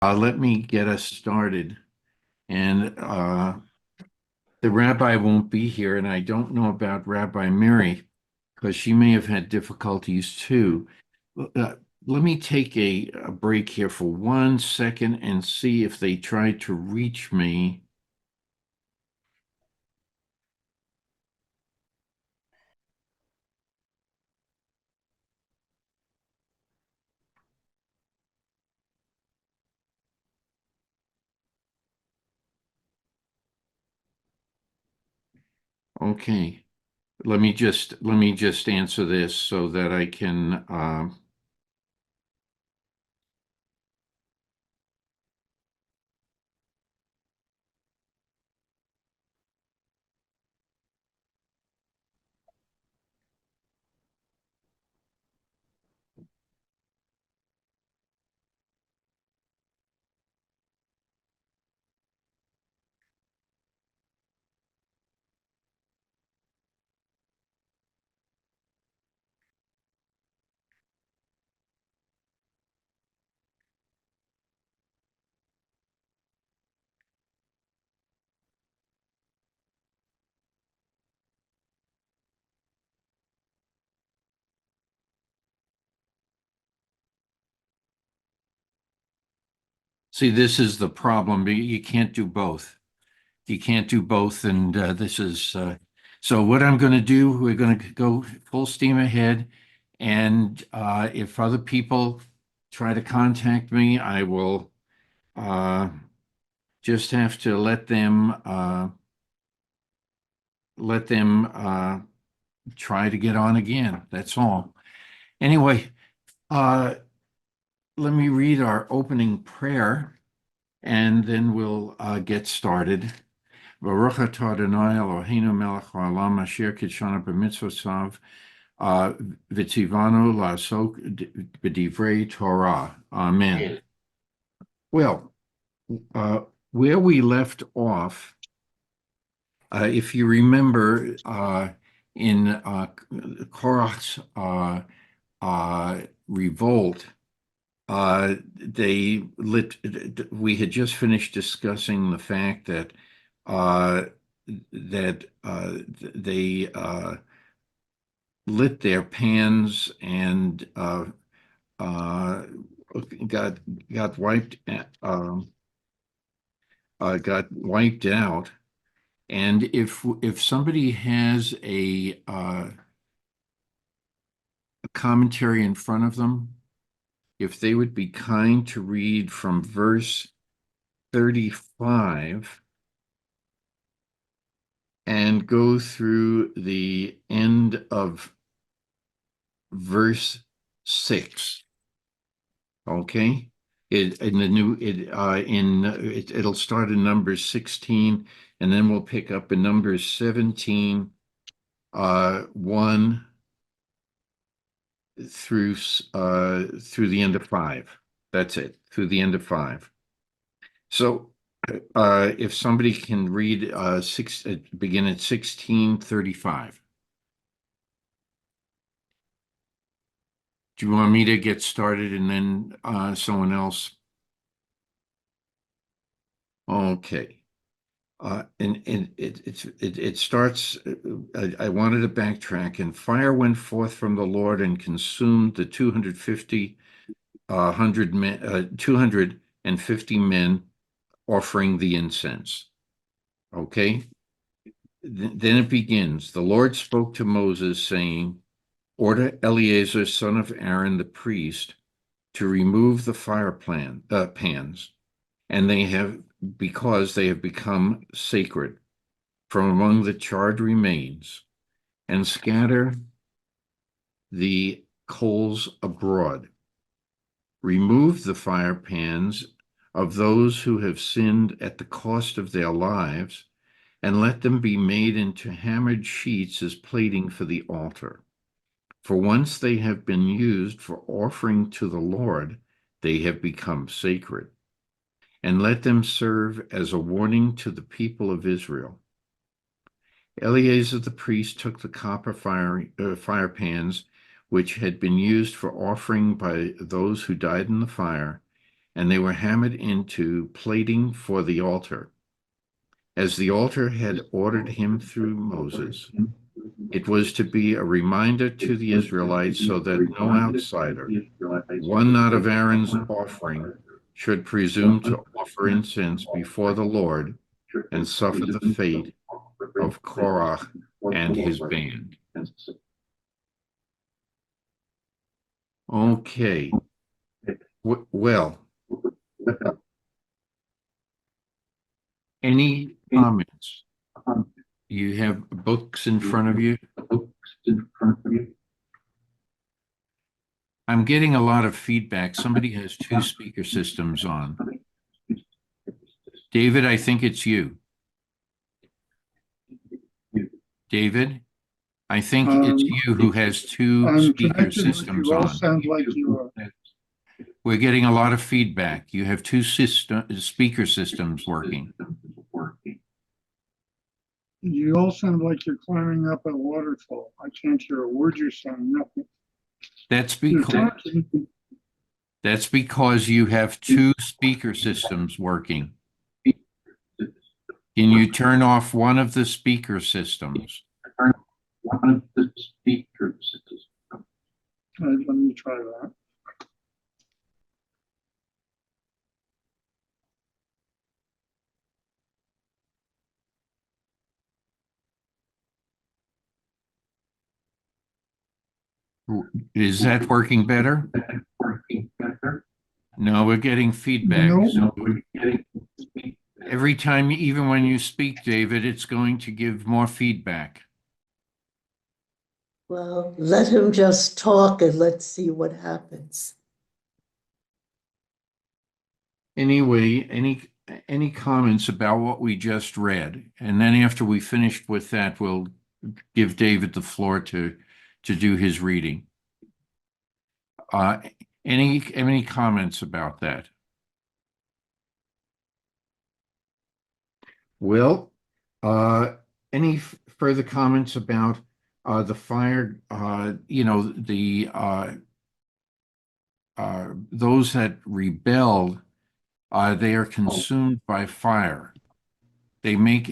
Let me get us started. And the rabbi won't be here, and I don't know about Rabbi Mary because she may have had difficulties too. Uh, Let me take a break here for 1 second and see if they try to reach me. Okay, let me just answer this so that I can. See, this is the problem. You can't do both. You can't do both, and this is so. What I'm going to do, we're going to go full steam ahead, and if other people try to contact me, I will uh, just have to let them try to get on again. That's all. Anyway, uh, let me read our opening prayer, and then we'll get started. Baruch atah Adonai Eloheinu melech haolam asher kitshana b'mitzvotav v'tzivanu la'asok b'divrei Torah. Amen. Well, uh, where we left off, if you remember, in Korach's revolt, we had just finished discussing the fact that uh, they lit their pans and uh, got got wiped got wiped out. And if somebody has a commentary in front of them, if they would be kind to read from verse 35 and go through the end of verse 6. Okay? It'll start in Numbers 16, and then we'll pick up in Numbers 17, 1 through the end of 5. That's it, through the end of 5. So if somebody can read begin at 16:35. Do you want me to get started and then someone else? Okay. And it starts. I wanted to backtrack. And fire went forth from the Lord and consumed the 250 hundred men, 250 men offering the incense. Okay. Then it begins. The Lord spoke to Moses, saying, "Order Eleazar, son of Aaron, the priest, to remove the pans, and because they have become sacred from among the charred remains, and scatter the coals abroad. Remove the fire pans of those who have sinned at the cost of their lives, and let them be made into hammered sheets as plating for the altar. For once they have been used for offering to the Lord, they have become sacred. And let them serve as a warning to the people of Israel." Eleazar the priest took the copper fire pans, which had been used for offering by those who died in the fire, and they were hammered into plating for the altar, as the altar had ordered him through Moses. It was to be a reminder to the Israelites so that no outsider, one not of Aaron's offering, should presume to offer incense before the Lord and suffer the fate of Korah and his band. Okay. Well, any comments? You have books in front of you? I'm getting a lot of feedback. Somebody has two speaker systems on. David, I think it's you. David, I think it's you who has two speaker systems You all on. sound like you are. We're getting a lot of feedback. You have two speaker systems working. You all sound like you're climbing up a waterfall. I can't hear a word you're saying, nothing. That's You're because talking. that's because you have two speaker systems working. Can you turn off one of the speaker systems? Let me try that. Is that working better? No, we're getting feedback. No. Every time, even when you speak, David, it's going to give more feedback. Well, let him just talk and let's see what happens. Anyway, any comments about what we just read? And then after we finished with that, we'll give David the floor to do his reading. Any comments about that? Well, any further comments about the fire? Those that rebelled, they are consumed by fire. They make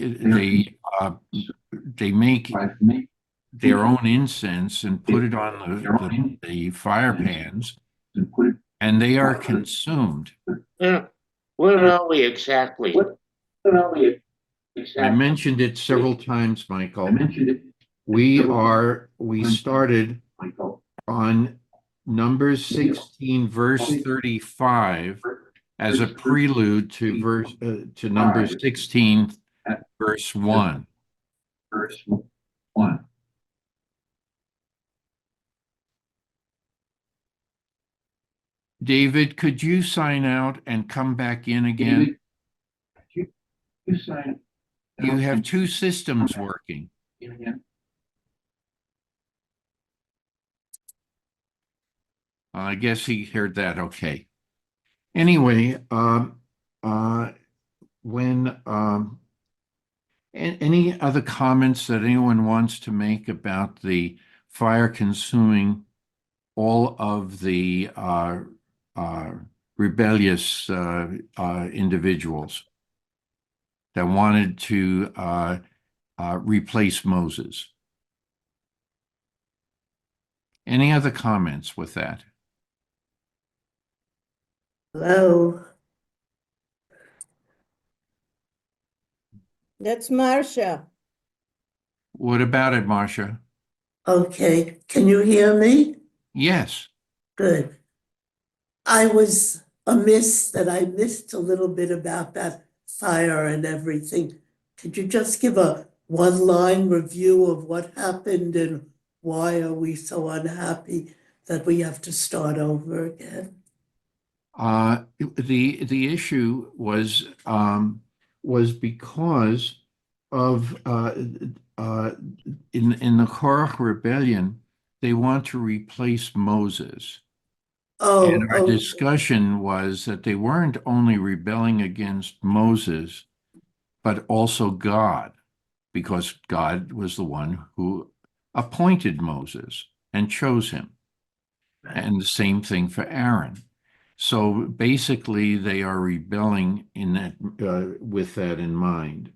their own incense and put it on the fire pans, and they are consumed. Yeah. Where are we exactly? I mentioned it several times, Michael. We started on Numbers 16, verse 35, as a prelude to Numbers 16, verse 1. David, could you sign out and come back in again? You have two systems working. I guess he heard that. Okay. Anyway, any other comments that anyone wants to make about the fire consuming all of the rebellious individuals that wanted to replace Moses? Any other comments with that? Hello. That's Marcia. What about it, Marcia? Okay, can you hear me? Yes. Good. I was amiss that I missed a little bit about that fire and everything. Could you just give a one-line review of what happened and why are we so unhappy that we have to start over again? The issue was because of in the Korah rebellion, they want to replace Moses. And our Okay. discussion was that they weren't only rebelling against Moses, but also God, because God was the one who appointed Moses and chose him. And the same thing for Aaron. So basically, they are rebelling in that with that in mind.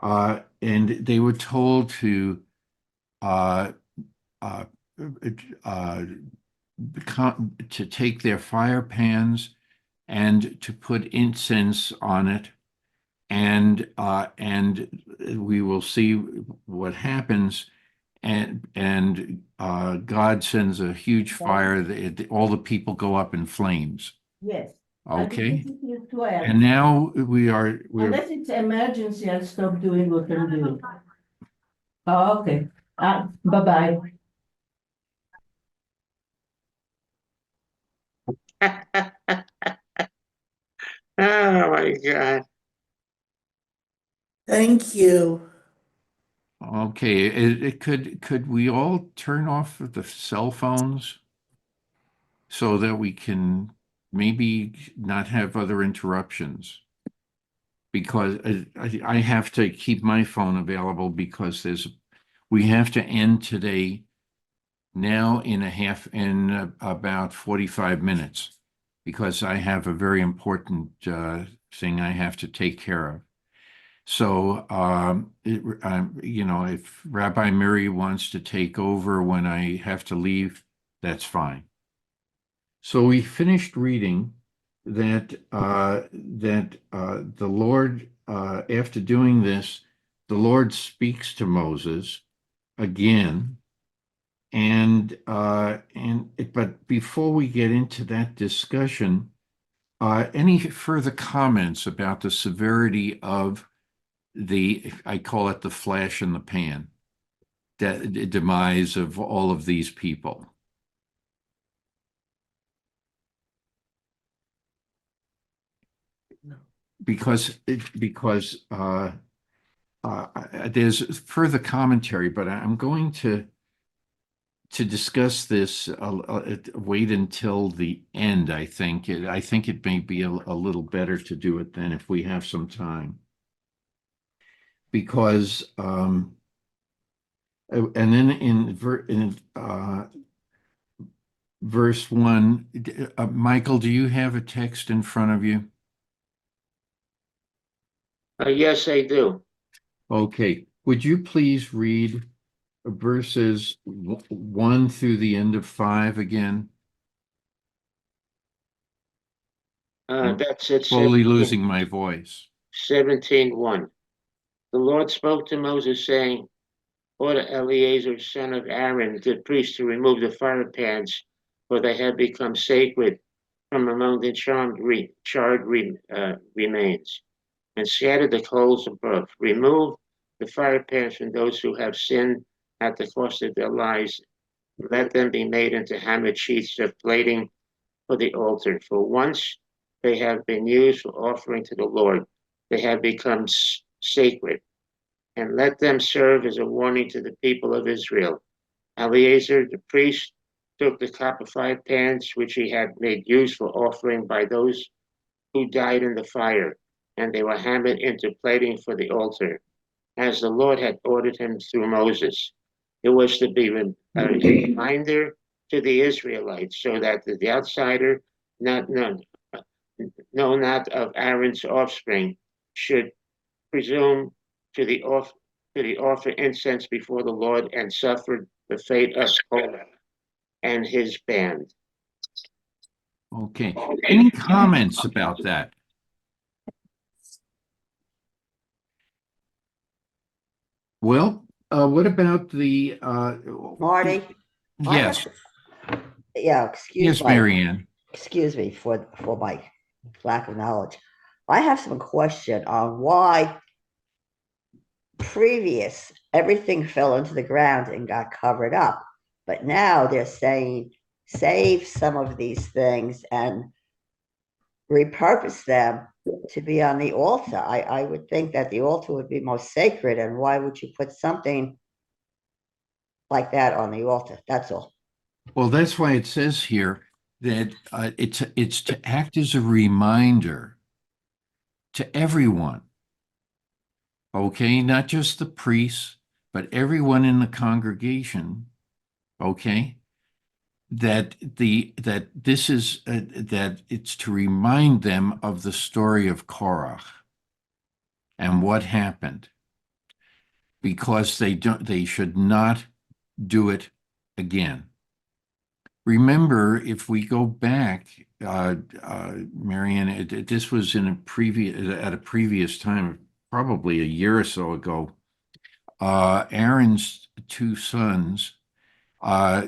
And they were told to uh, uh, uh, to take their fire pans and to put incense on it, and we will see what happens. And God sends a huge fire. All the people go up in flames. Yes. Okay. You to add. And now we're Unless it's emergency, I'll stop doing what I'm doing. Oh, okay. Bye-bye. Oh, my God. Thank you. okay. Could we all turn off the cell phones so that we can maybe not have other interruptions? Because I have to keep my phone available because we have to end today now in about 45 minutes because I have a very important thing I have to take care of. So, if Rabbi Miri wants to take over when I have to leave, that's fine. So we finished reading that the Lord, after doing this, the Lord speaks to Moses again, but before we get into that discussion, any further comments about the severity of I call it the flash in the pan, the demise of all of these people? Because there's further commentary, but I'm going to discuss this. Wait until the end. I think it may be a little better to do it then if we have some time, because and then in verse 1, Michael, do you have a text in front of you? Yes, I do. Okay, would you please read verses 1 through the end of 5 again? That's it. Slowly losing my voice. 17:1. The Lord spoke to Moses, saying, Order Eleazar, son of Aaron, the priest, to remove the fire pans, for they have become sacred from among the charred remains, and scatter the coals above. Remove the fire pans from those who have sinned at the cost of their lives. Let them be made into hammered sheets of plating for the altar. For once they have been used for offering to the Lord, they have become sacred, and let them serve as a warning to the people of Israel. Eleazar the priest took the copper fire pans which he had made use for offering by those who died in the fire, and they were hammered into plating for the altar, as the Lord had ordered him through Moses. It was to be a reminder to the Israelites, so that the outsider, not none, no, not of Aaron's offspring, should presume to the off to the offer incense before the Lord and suffer the fate of Korah and his band. Okay. Any comments about that? Well, what about the Marty? I have yes, Yeah, yes, Marianne. excuse me for my lack of knowledge. I have some question on why previous everything fell into the ground and got covered up, but now they're saying save some of these things and repurpose them to be on the altar. I would think that the altar would be most sacred, and why would you put something like that on the altar? That's all. Well, that's why it says here that it's to act as a reminder to everyone. Okay, not just the priests, but everyone in the congregation. Okay, that this is that it's to remind them of the story of Korach and what happened, because they should not do it again. Remember, if we go back, Marianne, this was at a previous time, probably a year or so ago. Aaron's two sons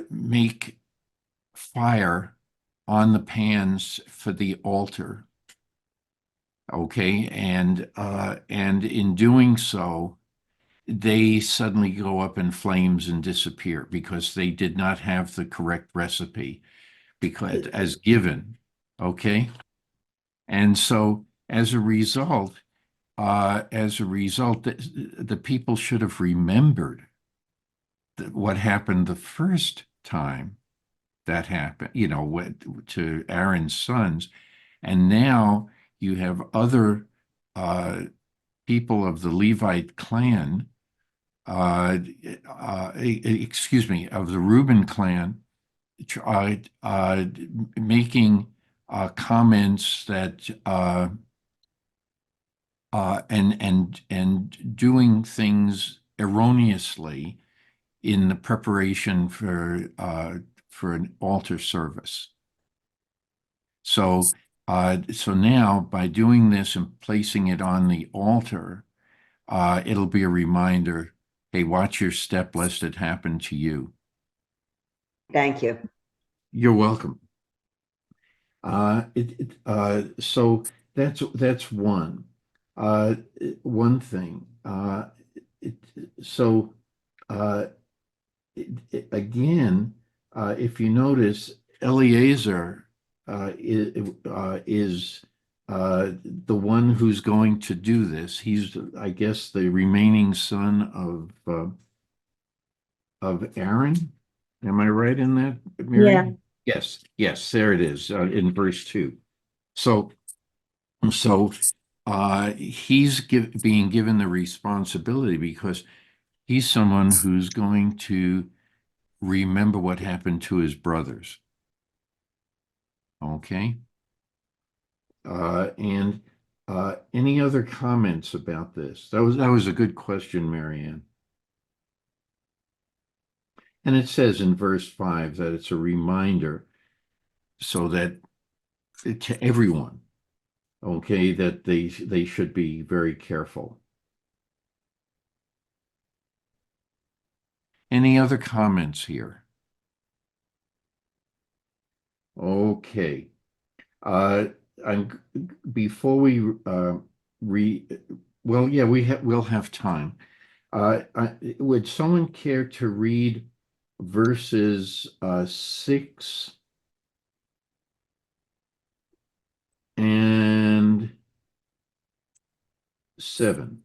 make fire on the pans for the altar. Okay, and in doing so, they suddenly go up in flames and disappear because they did not have the correct recipe because as given. Okay, and so as a result, the people should have remembered what happened the first time that happened, to Aaron's sons. And now you have other people of the Levite clan, excuse me, of the Reuben clan, making comments that and doing things erroneously in the preparation for an altar service. So now by doing this and placing it on the altar, it'll be a reminder, hey, watch your step lest it happen to you. Thank you. You're welcome. So that's one thing. Again, if you notice, Eleazar is the one who's going to do this. He's, I guess, the remaining son of Aaron. Am I right in that, Mary? Yeah. Yes, there it is in verse 2. So he's being given the responsibility because he's someone who's going to remember what happened to his brothers. Okay. And any other comments about this? That was a good question, Marianne. And it says in verse 5 that it's a reminder so that to everyone, okay, that they should be very careful. Any other comments here? Okay. Before we well, yeah, we'll have time. Would someone care to read verses 6 and 7?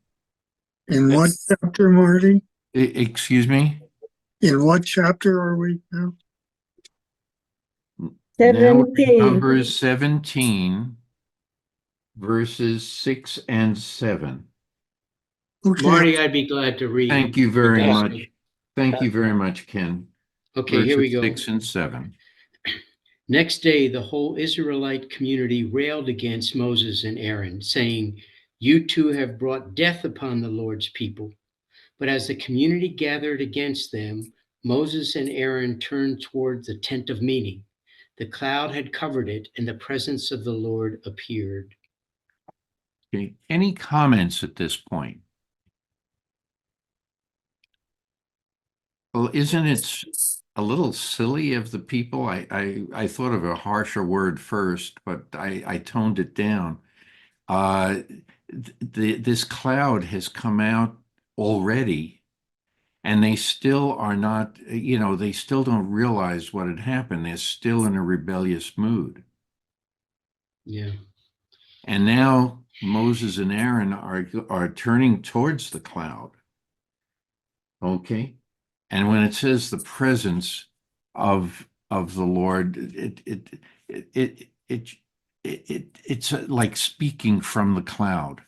In what chapter, Marty? Excuse me? In what chapter are we now? Now we're in 17. Numbers 17, verses 6 and 7. Okay, Marty, I'd be glad to read. Thank you very Yes. much. Thank you very much, Ken. Okay, here we Verses go. 6 and 7. Next day, the whole Israelite community railed against Moses and Aaron, saying, "You two have brought death upon the Lord's people." But as the community gathered against them, Moses and Aaron turned toward the tent of meeting. The cloud had covered it, and the presence of the Lord appeared. Okay. Any comments at this point? Well, isn't it a little silly of the people? I thought of a harsher word first, but I toned it down. This cloud has come out already, and they still are not, they still don't realize what had happened. They're still in a rebellious mood. Yeah. And now Moses and Aaron are turning towards the cloud. Okay. And when it says the presence of the Lord, it's like speaking from the cloud.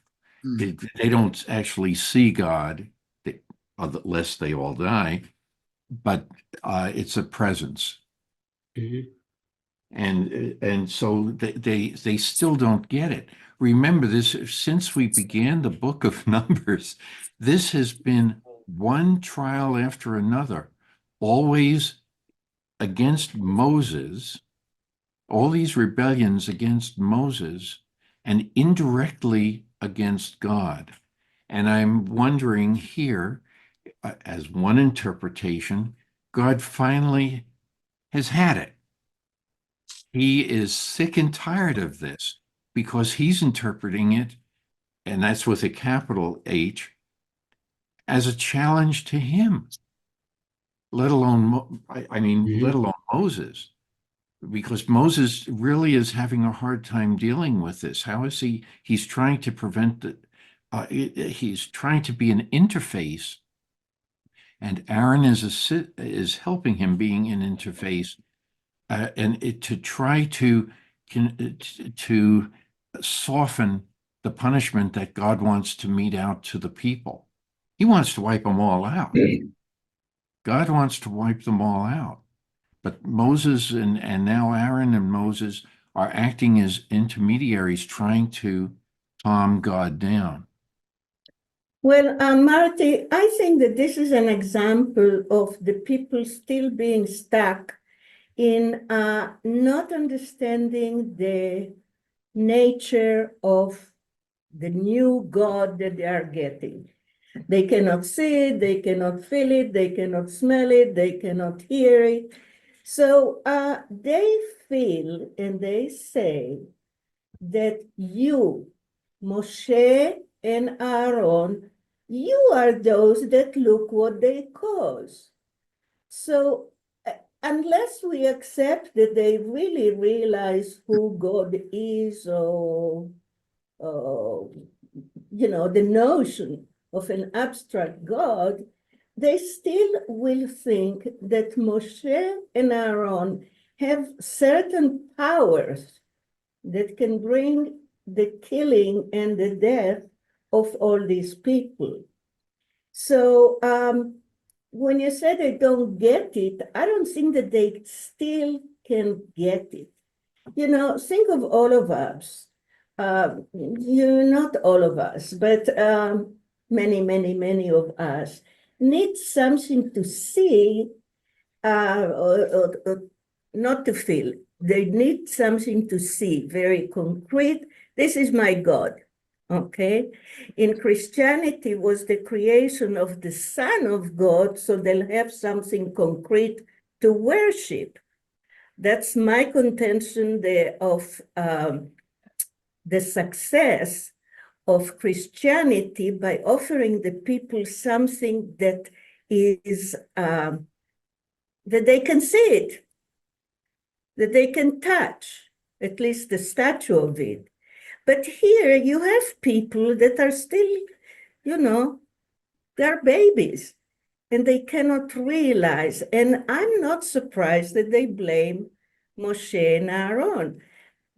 They don't actually see God, lest they all die, but it's a presence. Mhm. And so they still don't get it. Remember this, since we began the book of Numbers, this has been one trial after another, always against Moses, all these rebellions against Moses, and indirectly against God. And I'm wondering here, as one interpretation, God finally has had it. He is sick and tired of this because he's interpreting it, and that's with a capital H, as a challenge to him, let alone, let Mhm. alone Moses, because Moses really is having a hard time dealing with this. How is he? He's trying to prevent the, he's trying to be an interface, and Aaron is helping him being an interface, to try to soften the punishment that God wants to mete out to the people. He wants to wipe them all out. God wants to wipe them all out. But Moses and now Aaron and Moses are acting as intermediaries trying to calm God down. Well, Marty, I think that this is an example of the people still being stuck in not understanding the nature of the new God that they are getting. They cannot see it, they cannot feel it, they cannot smell it, they cannot hear it. So they feel and they say that you, Moshe and Aaron, you are those that look what they cause. So unless we accept that they really realize who God is, or the notion of an abstract God, they still will think that Moshe and Aaron have certain powers that can bring the killing and the death of all these people. So when you say they don't get it, I don't think that they still can get it. Think of all of us. Not all of us, but many, many, many of us need something to see, or not to feel. They need something to see, very concrete. This is my God. Okay. In Christianity was the creation of the Son of God, so they'll have something concrete to worship. That's my contention of the success of Christianity by offering the people something that is that they can see it, that they can touch, at least the statue of it. But here you have people that are still, they're babies and they cannot realize. And I'm not surprised that they blame Moshe and Aaron.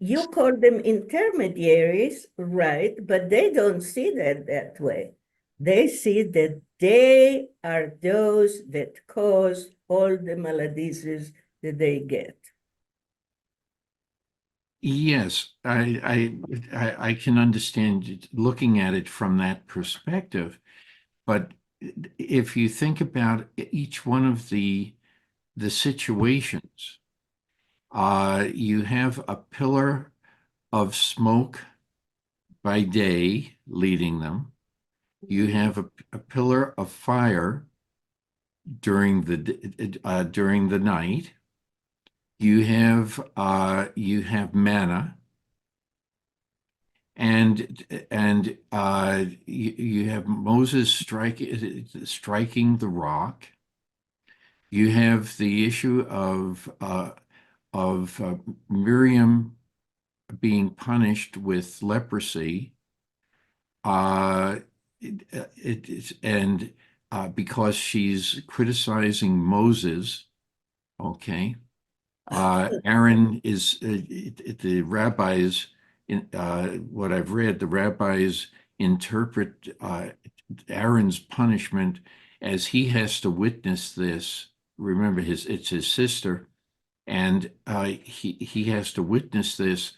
You call them intermediaries, right? But they don't see that way. They see that they are those that cause all the maladies that they get. Yes, I can understand looking at it from that perspective, but if you think about each one of the situations, you have a pillar of smoke by day leading them. You have a pillar of fire during the night. You have manna, and you have Moses striking the rock. You have the issue of Miriam being punished with leprosy. And because she's criticizing Moses, okay. Aaron is the rabbis, in what I've read, the rabbis interpret Aaron's punishment as he has to witness this. Remember, it's his sister, and he has to witness this,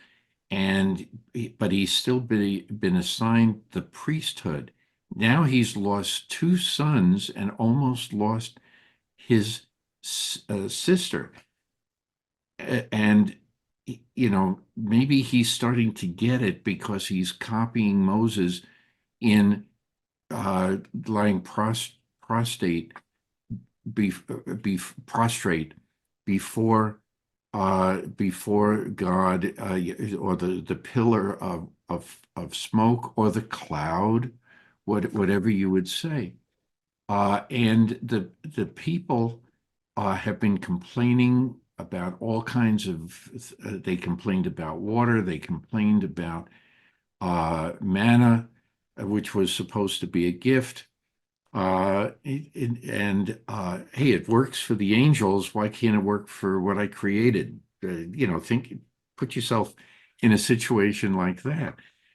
but he's still been assigned the priesthood. Now he's lost two sons and almost lost his sister. And maybe he's starting to get it because he's copying Moses in lying prostrate before God, or the pillar of smoke, or the cloud, whatever you would say. And the people have been complaining about all kinds of. They complained about water. They complained about manna, which was supposed to be a gift. Hey, it works for the angels. Why can't it work for what I created? Put yourself in a situation like that.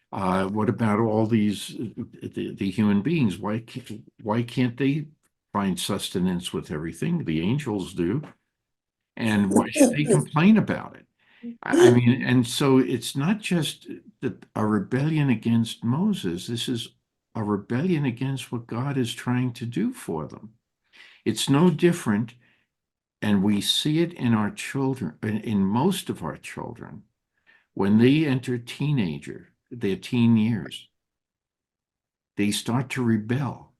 What about all these the human beings? Why can't they find sustenance with everything? The angels do. And why should they complain about it? I mean, and so it's not just a rebellion against Moses. This is a rebellion against what God is trying to do for them. It's no different, and we see it in our children, in most of our children, when they enter their teen years, they start to rebel.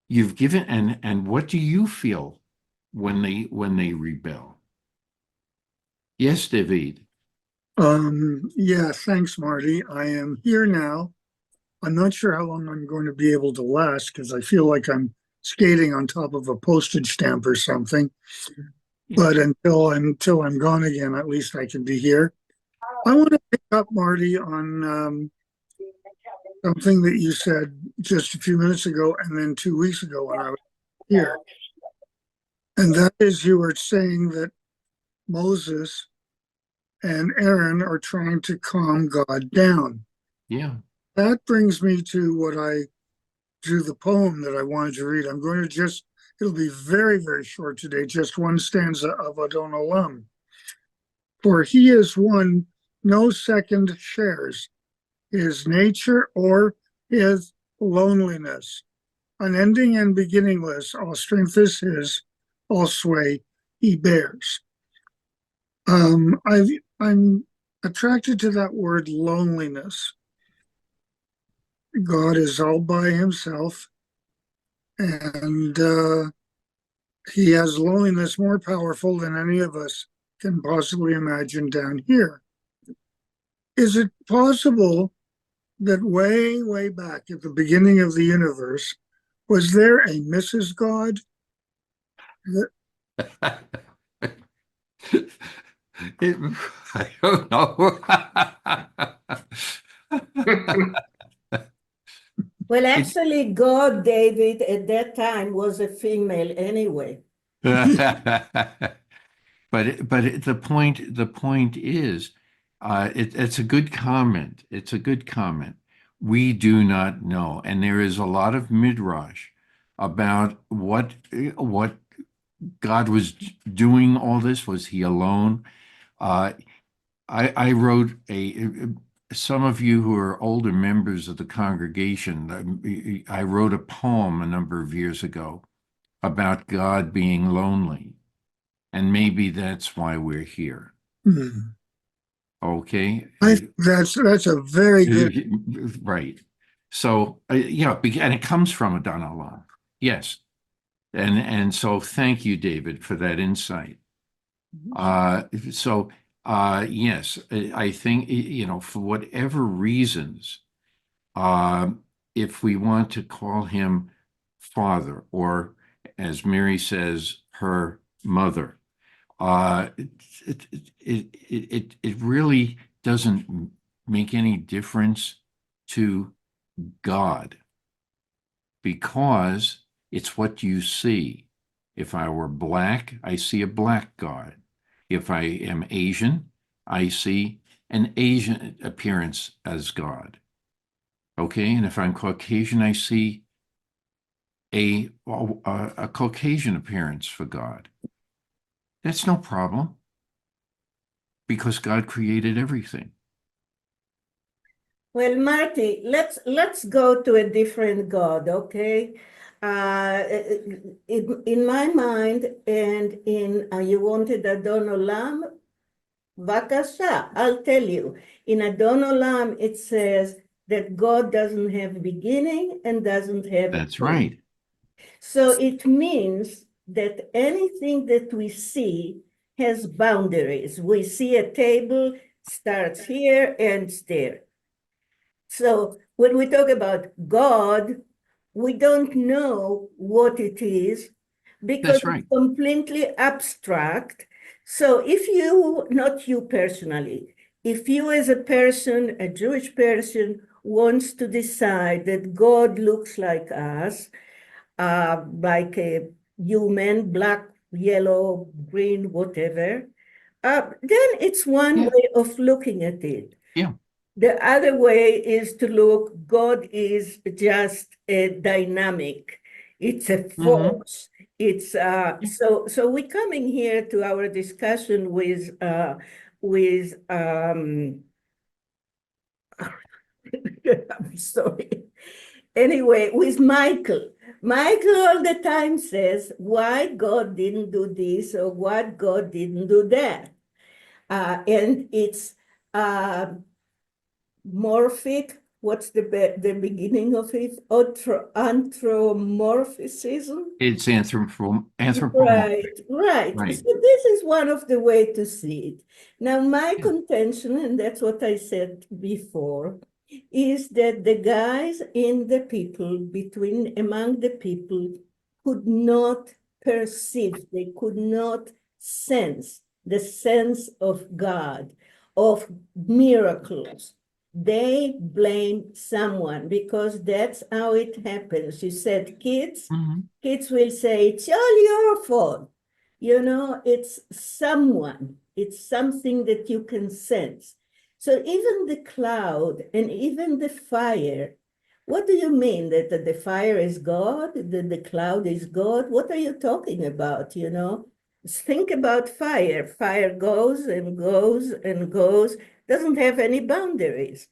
You've given, and what do you feel when they rebel? Yes, David. Yeah, thanks, Marty. I am here now. I'm not sure how long I'm going to be able to last because I feel like I'm skating on top of a postage stamp or something. But until I'm gone again, at least I can be here. I want to pick up, Marty, on something that you said just a few minutes ago and then 2 weeks ago when I was here. And that is, you were saying that Moses and Aaron are trying to calm God down. Yeah. That brings me to the poem that I wanted to read. I'm going to it'll be very, very short today, just one stanza of Adon Olam. For he is one no second shares, his nature or his loneliness. Unending and beginningless, all strength is his, all sway he bears. I'm attracted to that word loneliness. God is all by himself, and he has loneliness more powerful than any of us can possibly imagine down here. Is it possible that way, way back at the beginning of the universe, was there a Mrs. God? I don't know. Well, actually, God, David, at that time was a female anyway. But the point is, it's a good comment. It's a good comment. We do not know, and there is a lot of midrash about what God was doing. All this, was he alone? I wrote some of you who are older members of the congregation, I wrote a poem a number of years ago about God being lonely. And maybe that's why we're here. Okay. That's a very good. Right. So, and it comes from Adon Olam. Yes. And so thank you, David, for that insight. Yes, I think, for whatever reasons, if we want to call him father, or as Mary says, her mother, it really doesn't make any difference to God, because it's what you see. If I were black, I see a black God. If I am Asian, I see an Asian appearance as God. Okay, and if I'm Caucasian, I see a Caucasian appearance for God. That's no problem because God created everything. Well, Marty, let's go to a different God, okay? In my mind, and in you wanted Adon Olam, Vakasha, I'll tell you. In Adon Olam, it says that God doesn't have beginning and doesn't have That's end. right. So it means that anything that we see has boundaries. We see a table, starts here, ends there. So when we talk about God, we don't know what it is because That's right. it's completely abstract. So if you, not you personally, if you as a person, a Jewish person, wants to decide that God looks like us, like a human, black, yellow, green, whatever, then it's one Yeah. way of looking at it. Yeah. The other way is to look, God is just a dynamic. It's a force. It's so we're coming here to our discussion with I'm sorry. Anyway, with Michael. Michael all the time says why God didn't do this or what God didn't do that. And it's morphic. What's the beginning of it? Anthropomorphism. It's anthropomorphic. Right. Right. So this is one of the way to see it. Now, my Yeah. contention, and that's what I said before, is that the guys in the people, among the people, could not perceive, they could not sense the sense of God, of miracles. They blame someone because that's how it happens. You said kids. Mhm. Kids will say, it's all your fault. You know, it's someone, it's something that you can sense. So even the cloud and even the fire, what do you mean that the fire is God, that the cloud is God? What are you talking about, you know? Think about fire. Fire goes and goes and goes, doesn't have any boundaries.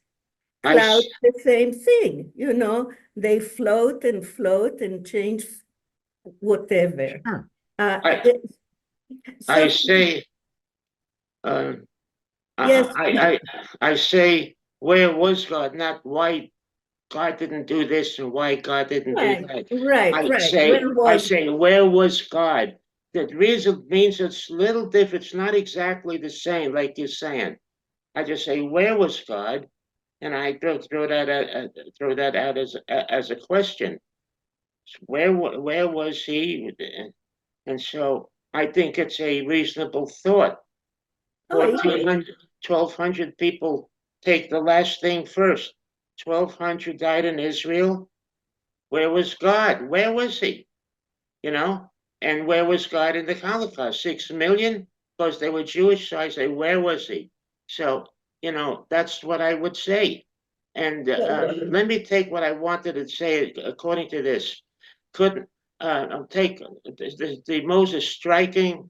I, Clouds, s- the same thing, you know, they float and change whatever. Sure. I, I So say, uh, yes, I say, where was God? Not why God didn't do this and why God didn't do right, that. right, right. Where I was say, where was God? That reason means it's little different. It's not exactly the same, like you're saying. I just say, where was God? And I throw that out as a question. Where was He? And so I think it's a reasonable thought. oh yeah, 1,200 people take the last thing first. 1,200 died in Israel. Where was God? Where was He? You know? And where was God in the Holocaust? 6 million? Because they were Jewish. So I say, where was He? So, that's what I would say. And let me take what I wanted to say according to this. Couldn't take the Moses striking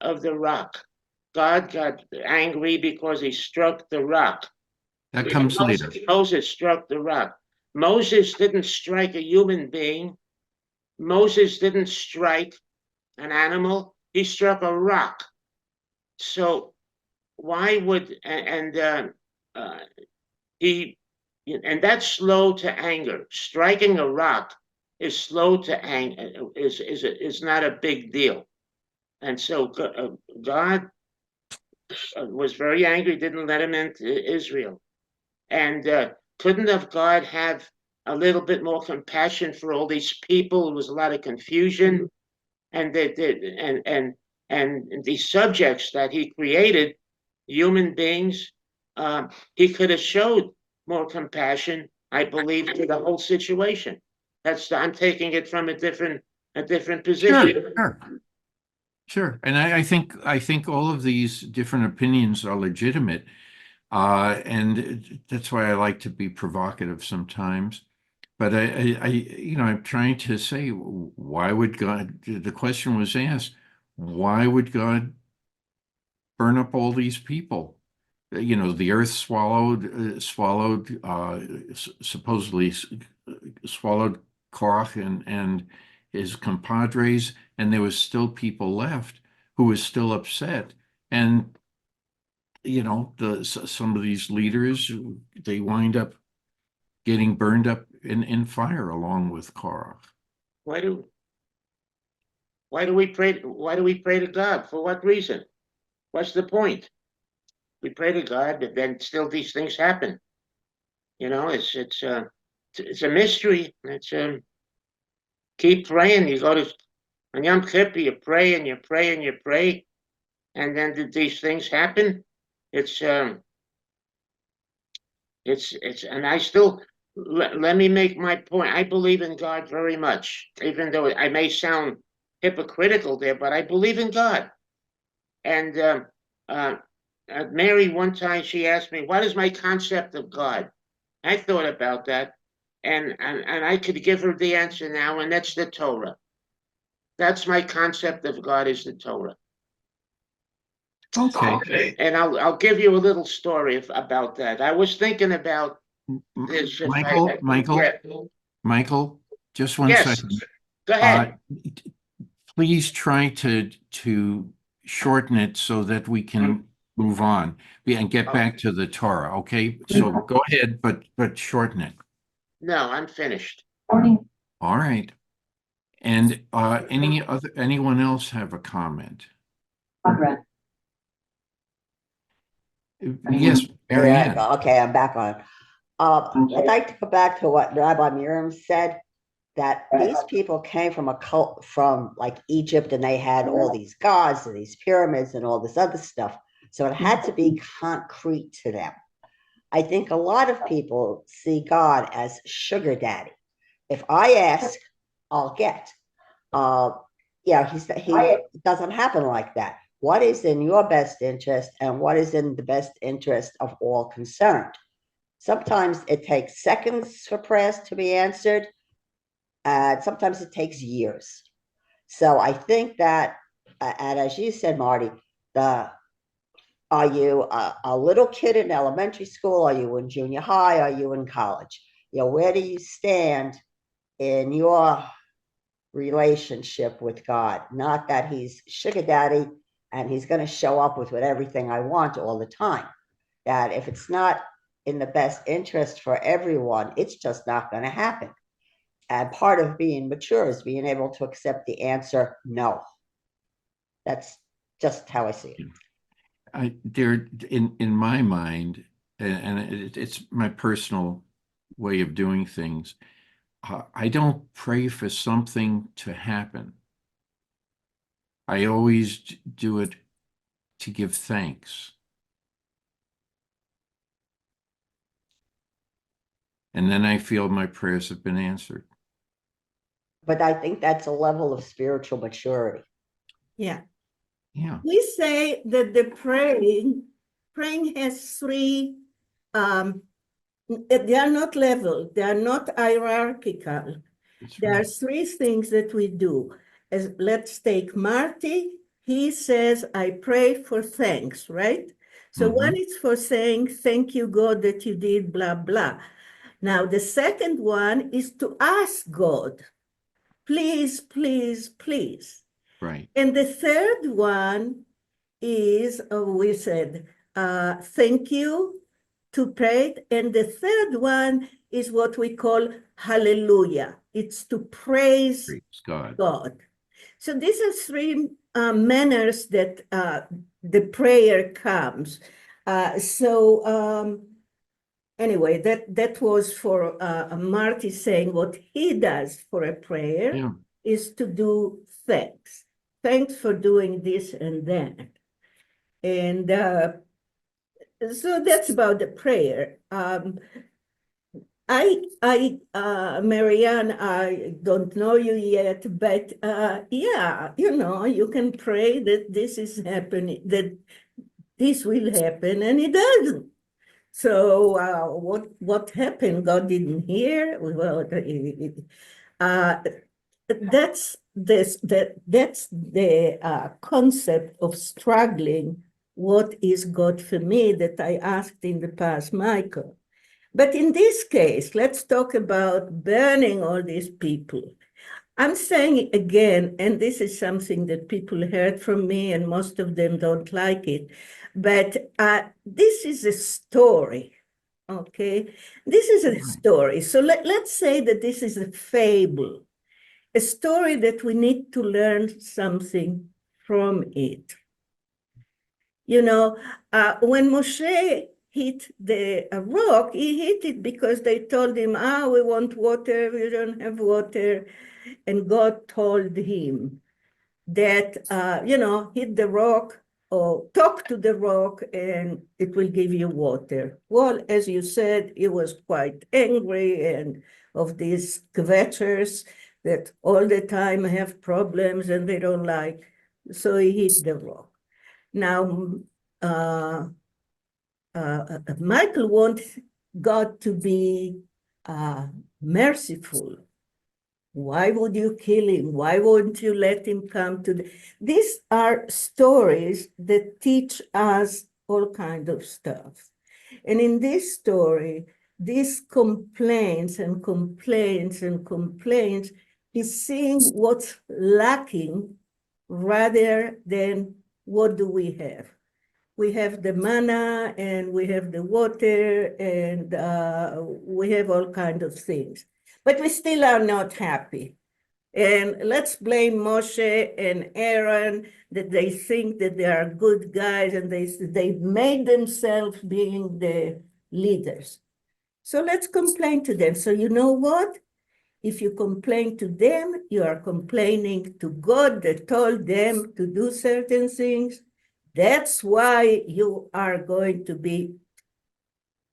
of the rock. God got angry because he struck the rock. That comes later. Moses struck the rock. Moses didn't strike a human being. Moses didn't strike an animal. He struck a rock. So why would uh, he? And that's slow to anger. Striking a rock is slow to anger. Is not a big deal. And so God was very angry, didn't let him into Israel. And couldn't have God have a little bit more compassion for all these people? There was a lot of confusion, and and the subjects that he created, human beings, he could have showed more compassion, I believe, to the whole situation. I'm taking it from a different Sure. position. Sure. Sure. And I think all of these different opinions are legitimate. And that's why I like to be provocative sometimes. But I'm trying to say, why would God, the question was asked, why would God burn up all these people. You know, the earth swallowed supposedly swallowed Korach and his compadres, and there was still people left who was still upset. And you know, some of these leaders, they wind up getting burned up in fire along with Korach. Why do we pray? Why do we pray to God? For what reason? What's the point? We pray to God, but then still these things happen. You know, it's a mystery. It's keep praying. You go to on Yom Kippur, you pray and you pray and you pray, and then did these things happen? It's and I still let me make my point. I believe in God very much, even though I may sound hypocritical there, but I believe in God. And Mary, one time she asked me, "What is my concept of God?" I thought about that, and I could give her the answer now, and that's the Torah. That's my concept of God, is the Torah. Okay. And I'll give you a little story about that. I was thinking about this. Michael, just one Yes. second. Go ahead. Please try to shorten it so that we can move on and get back to the Torah. Okay, so go ahead, but shorten it. No, I'm finished. All right. And anyone else have a comment? Yes, Marianne. Okay, I'm back on. I'd like to go back to what Rabbi Miriam said, that these people came from a cult from like Egypt, and they had all these gods and these pyramids and all this other stuff. So it had to be concrete to them. I think a lot of people see God as sugar daddy. If I ask, I'll get. He doesn't happen like that. What is in your best interest, and what is in the best interest of all concerned? Sometimes it takes seconds for prayers to be answered, and sometimes it takes years. So I think that, and as you said, Marty, are you a little kid in elementary school? Are you in junior high? Are you in college? You know, where do you stand in your relationship with God? Not that he's sugar daddy and he's going to show up with everything I want all the time. That if it's not in the best interest for everyone, it's just not going to happen. And part of being mature is being able to accept the answer no. That's just how I see it. There, in my mind, and it's my personal way of doing things. I don't pray for something to happen. I always do it to give thanks. And then I feel my prayers have been answered. But I think that's a level of spiritual maturity. Yeah. Yeah. We say that the praying has three, they are not level, they are not hierarchical. There are three things that we do. Let's take Marty. He says, I pray for thanks, right? So one is for saying, thank you, God, that you did blah, blah. Now, the second one is to ask God, please, please, please. Right. And the third one is, we said, thank you, to pray. And the third one is what we call hallelujah. It's to praise God. So these are three manners that the prayer comes. Anyway, that was for Marty saying what he does for a prayer is to do thanks. Thanks for doing this and that. And so that's about the prayer. Marianne, I don't know you yet, but yeah, you know, you can pray that this is happening, that this will happen, and it doesn't. So what happened? God didn't hear. Well, that's the concept of struggling what is God for me that I asked in the past, Michael. But in this case, let's talk about burning all these people. I'm saying again, and this is something that people heard from me, and most of them don't like it, but this is a story, okay? This is a story. So let's say that this is a fable, a story that we need to learn something from it. You know, when Moshe hit the rock, he hit it because they told him, we want water, we don't have water. And God told him that, hit the rock or talk to the rock and it will give you water. Well, as you said, he was quite angry and of these kvetchers that all the time have problems and they don't like. So he hit the rock. Now, Michael wants God to be merciful. Why would you kill him? Why wouldn't you let him come to These are stories that teach us all kinds of stuff. And in this story, these complaints and complaints and complaints is seeing what's lacking rather than what do we have. We have the manna and we have the water and we have all kinds of things. But we still are not happy. And let's blame Moshe and Aaron that they think that they are good guys and they made themselves being the leaders. So let's complain to them. So you know what? If you complain to them, you are complaining to God that told them to do certain things. That's why you are going to be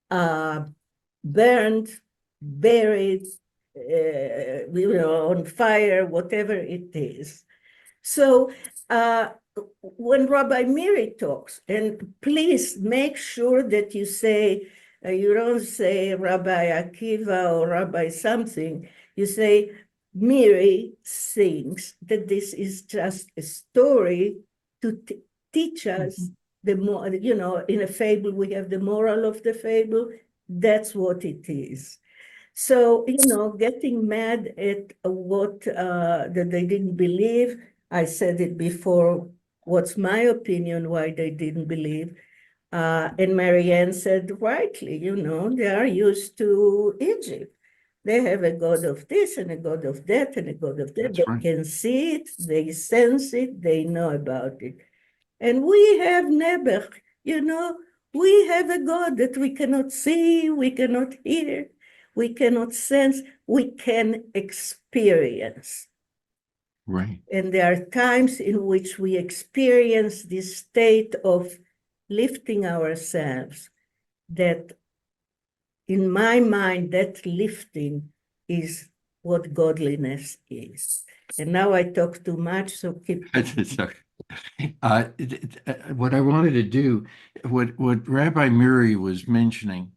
burned, buried, on fire, whatever it is. So when Rabbi Miri talks, and please make sure that you say, you don't say Rabbi Akiva or Rabbi something, you say Miri thinks that this is just a story to teach us the more, in a fable, we have the moral of the fable. That's what it is. So, getting mad at what that they didn't believe, I said it before, what's my opinion why they didn't believe? And Marianne said rightly, they are used to Egypt. They have a God of this and a God of that and a God of that. That's They right. can see it, they sense it, they know about it. And we have Nebuch, we have a God that we cannot see, we cannot hear, we cannot sense, we can experience. Right. And there are times in which we experience this state of lifting ourselves, that in my mind, that lifting is what godliness is. And now I talk too much, so keep going. Sorry. What I wanted to do, what Rabbi Miri was mentioning,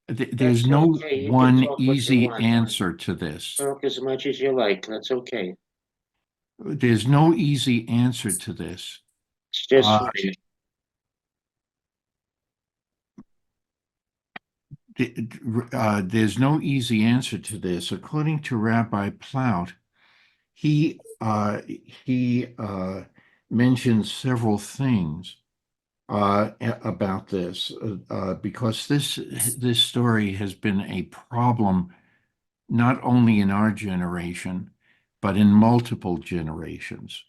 there's That's no okay. You can one talk what you easy want. answer to this. Talk as much as you like. That's okay. There's no easy answer to this. It's just Uh, fine. There's no easy answer to this. According to Rabbi Plout, he mentions several things about this because this story has been a problem not only in our generation but in multiple generations.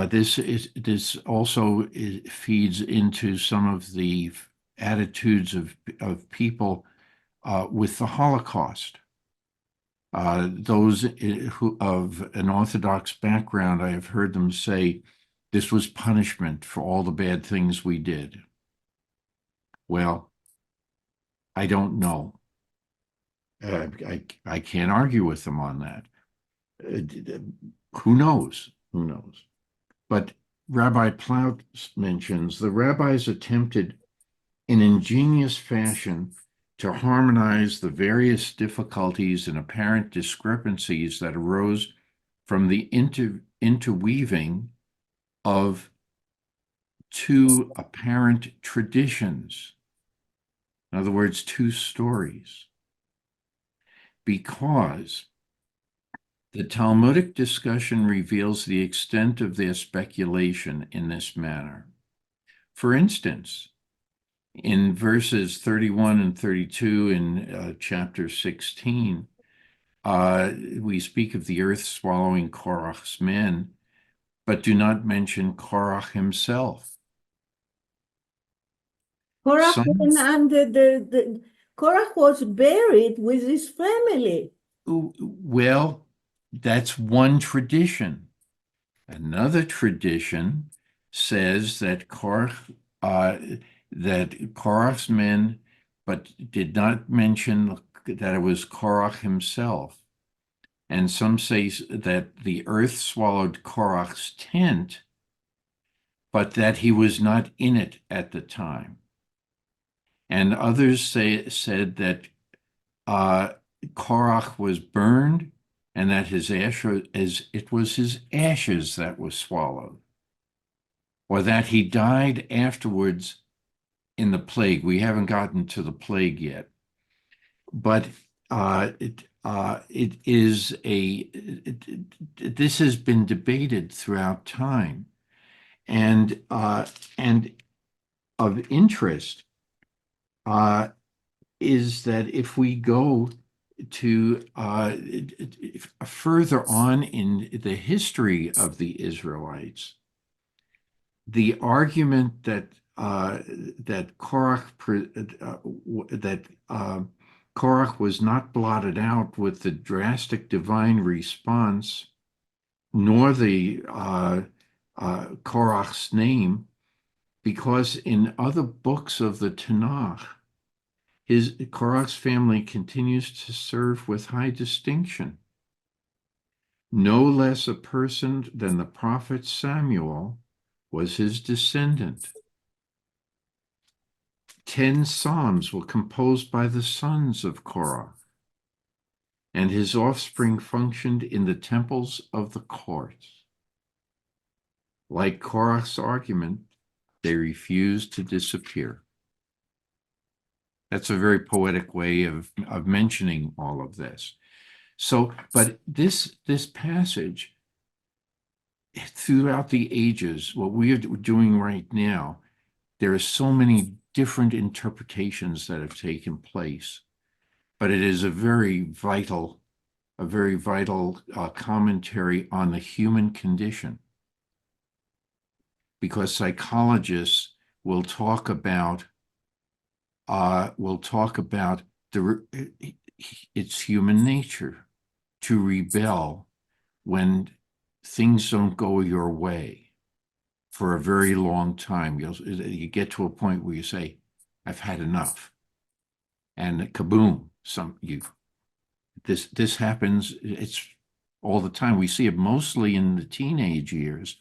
This also feeds into some of the attitudes of people with the Holocaust. Those who of an Orthodox background, I have heard them say this was punishment for all the bad things we did. Well, I don't know. I can't argue with them on that. Who knows? Who knows? But Rabbi Plout mentions the rabbis attempted in ingenious fashion to harmonize the various difficulties and apparent discrepancies that arose from the interweaving of two apparent traditions. In other words, two stories. Because the Talmudic discussion reveals the extent of their speculation in this manner. For instance, in verses 31 and 32 in chapter 16, we speak of the earth swallowing Korach's men, but do not mention Korach himself. Korach Some, went under the Korach was buried with his family. well, that's one tradition. Another tradition says that Korach's men, but did not mention that it was Korach himself. And some say that the earth swallowed Korach's tent, but that he was not in it at the time. And others said that Korach was burned, and that it was his ashes that was swallowed, or that he died afterwards in the plague. We haven't gotten to the plague yet, but this has been debated throughout time, and of interest is that if we go to further on in the history of the Israelites, the argument that Korach was not blotted out with the drastic divine response, nor the Korach's name, because in other books of the Tanakh, Korach's family continues to serve with high distinction. No less a person than the prophet Samuel was his descendant. 10 psalms were composed by the sons of Korach, and his offspring functioned in the temples of the courts. Like Korach's argument, they refused to disappear. That's a very poetic way of mentioning all of this. So, but this passage, throughout the ages, what we are doing right now, there are so many different interpretations that have taken place, but it is a very vital commentary on the human condition, because psychologists will talk about it's human nature to rebel when things don't go your way for a very long time. You get to a point where you say, I've had enough. And kaboom, this happens. It's all the time. We see it mostly in the teenage years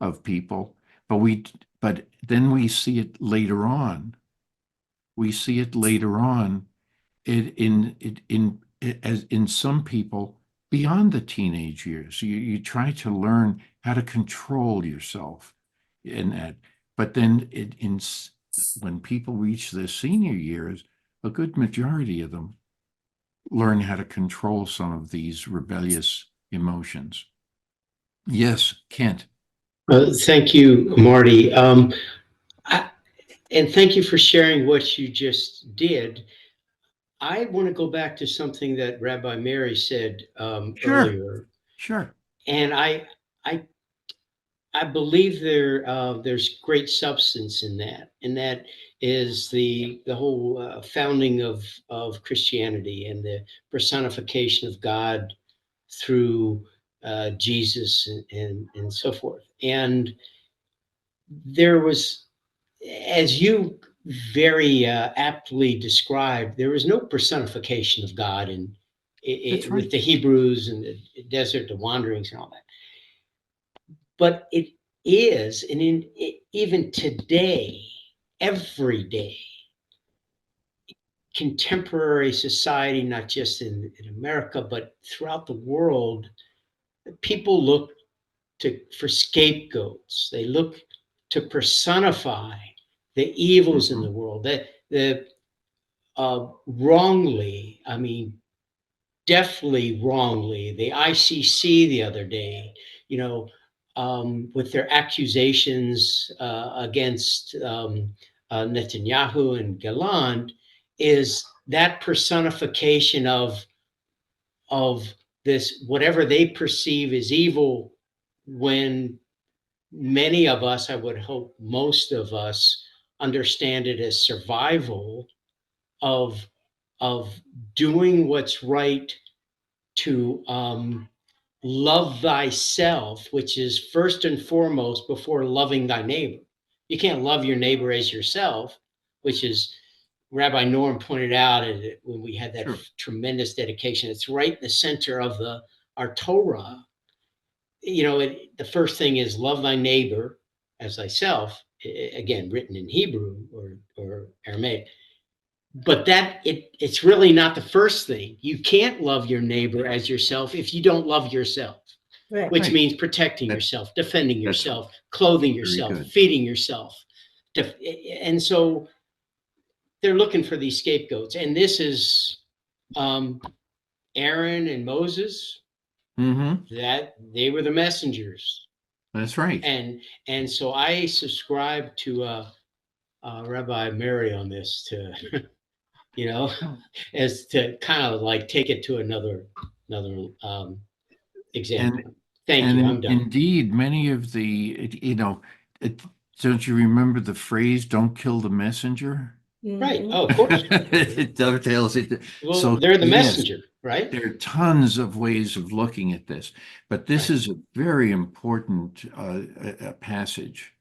of people, but then we see it later on. We see it later on in some people beyond the teenage years. You try to learn how to control yourself in that, but then when people reach their senior years, a good majority of them learn how to control some of these rebellious emotions. Yes, Kent. Thank you, Marty. And thank you for sharing what you just did. I want to go back to something that Rabbi Mary said earlier. Sure. And I believe there's great substance in that, and that is the whole founding of Christianity and the personification of God through Jesus and so forth. And there was, as you very aptly described, there was no personification of God That's right. with the Hebrews and the desert, the wanderings and all that. But it is, and even today, every day, contemporary society, not just in America, but throughout the world, people look for scapegoats. They look to personify the evils in the world, the wrongly, I mean, definitely wrongly, the ICC the other day, with their accusations against Netanyahu and Gallant, is that personification of this, whatever they perceive as evil, when many of us, I would hope most of us, understand it as survival of doing what's right to love thyself, which is first and foremost before loving thy neighbor. You can't love your neighbor as yourself, which is Rabbi Norm pointed out when we had that tremendous dedication. It's right in the center of our Torah. The first thing is love thy neighbor as thyself, again, written in Hebrew or Aramaic. But it's really not the first thing. You can't love your neighbor as yourself if you don't love yourself, Right. which means protecting yourself, defending that's yourself, clothing very yourself, good. feeding yourself. And so they're looking for these scapegoats. And this is Aaron and Moses, that they were the messengers. That's right. And so I subscribe to Rabbi Mary on this as to kind of like take it to another example. Thank you. I'm done. Indeed, many of don't you remember the phrase, don't kill the messenger? Right. Oh, of course. It dovetails it. Well, So they're the yes, messenger, right? there are tons of ways of looking at this, but this is a very important passage.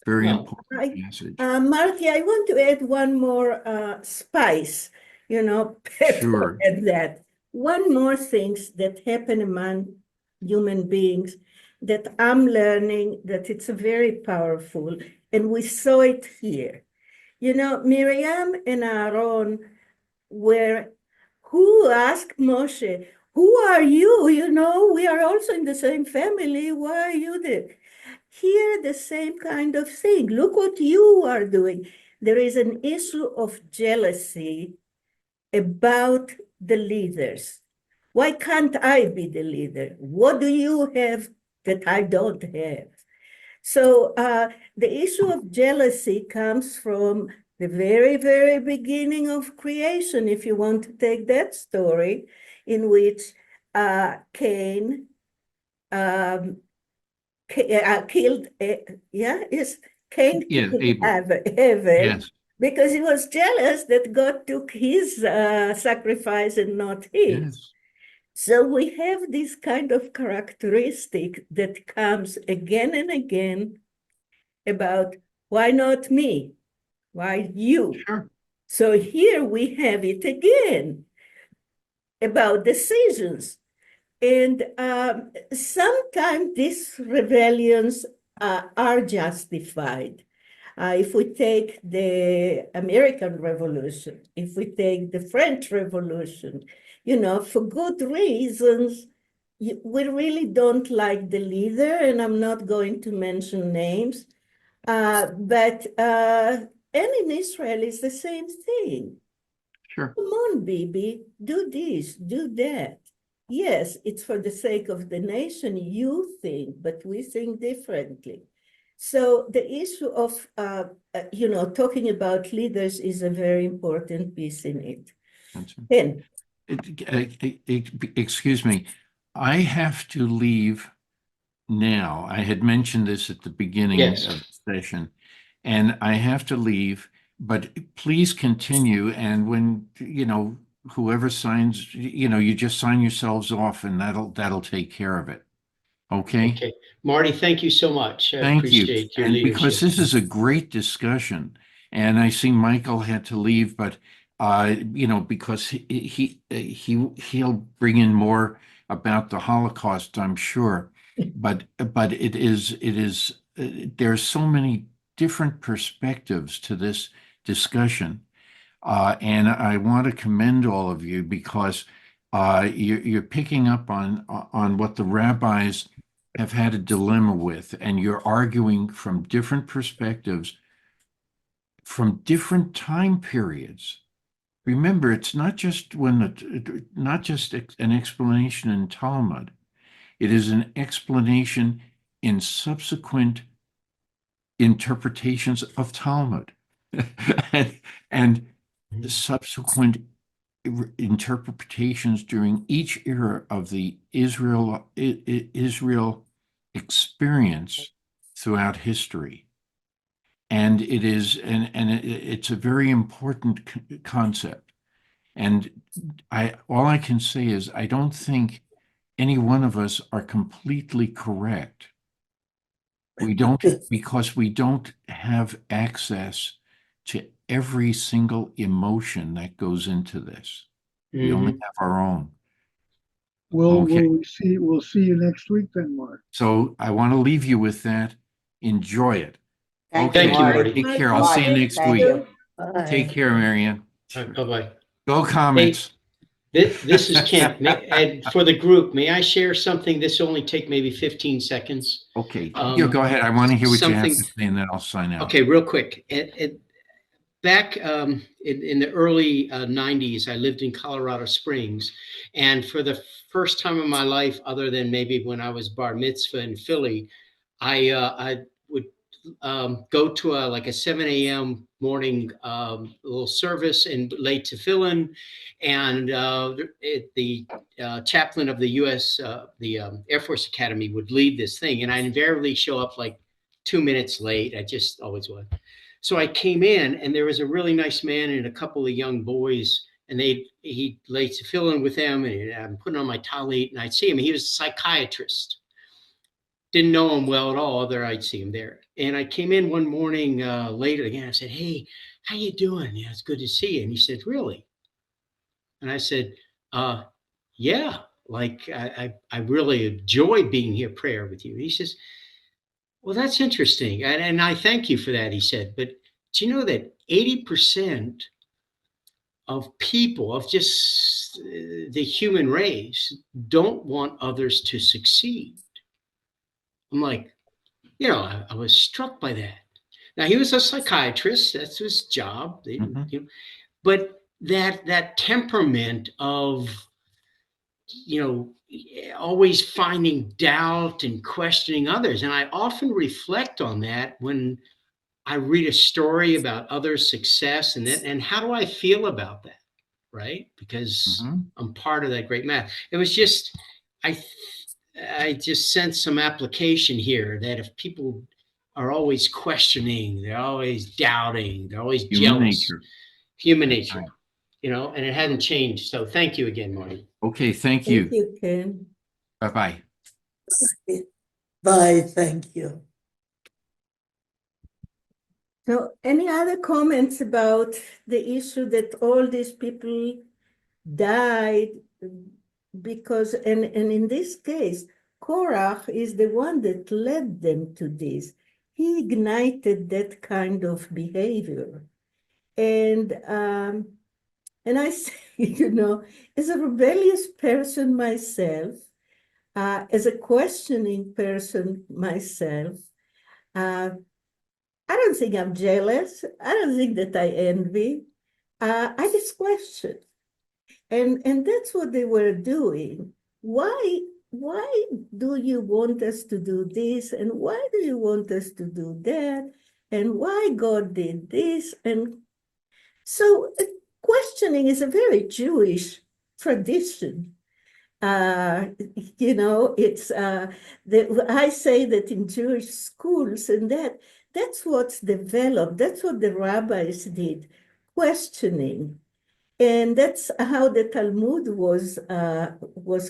Very important passage. Marty, I want to add one more spice, pepper at that. One more things that happen among human beings that I'm learning that it's very powerful, and we saw it here. Miriam and Aaron who asked Moshe, who are you? We are also in the same family. Why are you there? Here, the same kind of thing. Look what you are doing. There is an issue of jealousy about the leaders. Why can't I be the leader? What do you have that I don't have? So the issue of jealousy comes from the very, very beginning of creation, if you want to take that story, in which Cain killed, Cain killed Abel, because he was jealous that God took his sacrifice and not his. Yes. So we have this kind of characteristic that comes again and again about why not me? Why you? Sure. So here we have it again about decisions. And sometimes these rebellions are justified. If we take the American Revolution, if we take the French Revolution, for good reasons, we really don't like the leader, and I'm not going to mention names, but and in Israel, it's the same thing. Sure. Come on, Bibi, do this, do that. Yes, it's for the sake of the nation, you think, but we think differently. So the issue of, talking about leaders is a very important piece in it. Ben. Excuse me, I have to leave now. I had mentioned this at the beginning of the session, and I have to leave, but please continue. And when, whoever signs, you just sign yourselves off, and that'll take care of it. Okay? Okay. Marty, thank you so much. I Thank you. appreciate your And leadership. because this is a great discussion, and I see Michael had to leave, but because he'll bring in more about the Holocaust, I'm sure. But it is there's so many different perspectives to this discussion, and I want to commend all of you because you're picking up on what the rabbis have had a dilemma with, and you're arguing from different perspectives, from different time periods. Remember, it's not just not just an explanation in Talmud. It is an explanation in subsequent interpretations of Talmud and the subsequent interpretations during each era of the Israel experience throughout history. And it's a very important concept. And all I can say is I don't think any one of us are completely correct. We don't, because we don't have access to every single emotion that goes into this. We only have our own. Okay. We'll see you next week then, Mark. So I want to leave you with that. Enjoy it. Thank Okay, you, Marty. take care. I'll see you next Thank week. you. Take Bye. care, Marianne. Bye-bye. Go Comets. This is Kent. And for the group, may I share something? This will only take maybe 15 seconds. Okay, go ahead. I want to hear what you have to say, and then I'll sign out. Okay, real quick. Back in the early 90s, I lived in Colorado Springs. And for the first time in my life, other than maybe when I was bar mitzvah in Philly, I would go to a 7 a.m. morning little service and late tefillin, and the chaplain of the U.S. Air Force Academy would lead this thing, and I invariably show up like 2 minutes late. I just always was. So I came in, and there was a really nice man and a couple of young boys, and he laid tefillin with them, and I'm putting on my talit, and I'd see him. He was a psychiatrist. Didn't know him well at all, other I'd see him there. And I came in one morning later again. I said, "Hey, how you doing? Yeah, it's good to see you." And he said, "Really?" And I said, "Yeah, like I really enjoy being here prayer with you." And he says, "Well, that's interesting. And I thank you for that," he said. "But do you know that 80% of people, of just the human race, don't want others to succeed?" I'm like, I was struck by that. Now, he was a psychiatrist. That's his job. But that temperament of, always finding doubt and questioning others. And I often reflect on that when I read a story about others' success and how do I feel about that, right? Because I'm part of that great math. It was just, I just sense some application here that if people are always questioning, they're always doubting, they're always jealous. Human nature, and it hasn't changed. So thank you again, Marty. Okay, thank you. Thank you, Ken. Bye-bye. Bye, thank you. So any other comments about the issue that all these people died because, and in this case, Korach is the one that led them to this. He ignited that kind of behavior. And I say, as a rebellious person myself, as a questioning person myself, I don't think I'm jealous. I don't think that I envy. I just question. And that's what they were doing. Why do you want us to do this? And why do you want us to do that? And why God did this? And so questioning is a very Jewish tradition. It's I say that in Jewish schools, and that's what's developed. That's what the rabbis did, questioning. And that's how the Talmud was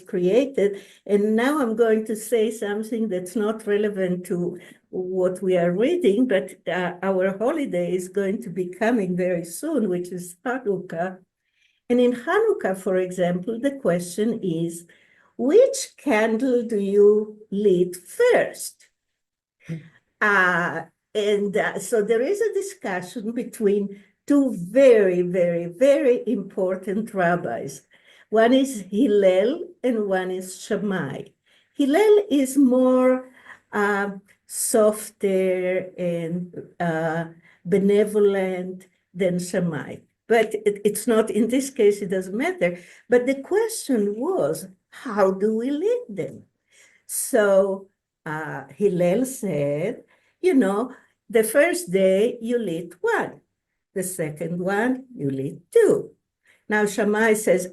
created. And now I'm going to say something that's not relevant to what we are reading, but our holiday is going to be coming very soon, which is Hanukkah. And in Hanukkah, for example, the question is, which candle do you lit first? So there is a discussion between two very, very, very important rabbis. One is Hillel and one is Shammai. Hillel is more softer and benevolent than Shammai. But it's not, in this case, it doesn't matter. But the question was, how do we lead them? So Hillel said, the first day you lead one, the second one you lead two. Now Shammai says,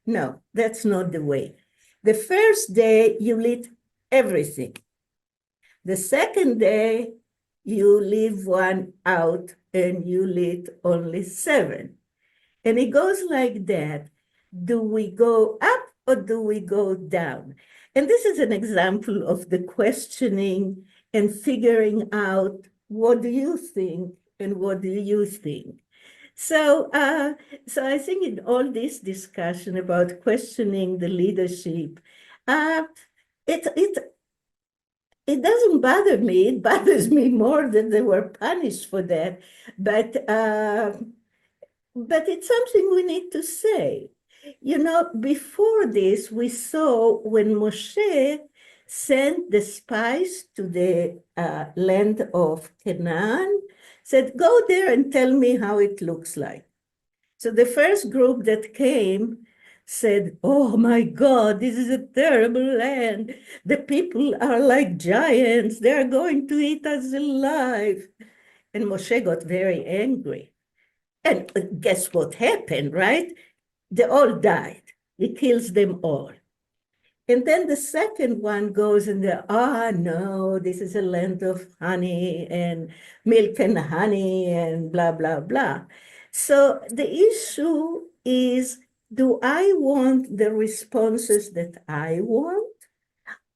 no, that's not the way. The first day you lead everything. The second day you leave one out and you lead only 7. And it goes like that. Do we go up or do we go down? And this is an example of the questioning and figuring out, what do you think and what do you think? So I think in all this discussion about questioning the leadership, it doesn't bother me. It bothers me more that they were punished for that. But it's something we need to say. Before this, we saw when Moshe sent the spies to the land of Canaan, said, go there and tell me how it looks like. So the first group that came said, oh my God, this is a terrible land. The people are like giants. They are going to eat us alive. And Moshe got very angry. And guess what happened, right? They all died. He kills them all. And then the second one goes and no, this is a land of honey and milk and honey and blah, blah, blah. So the issue is, do I want the responses that I want?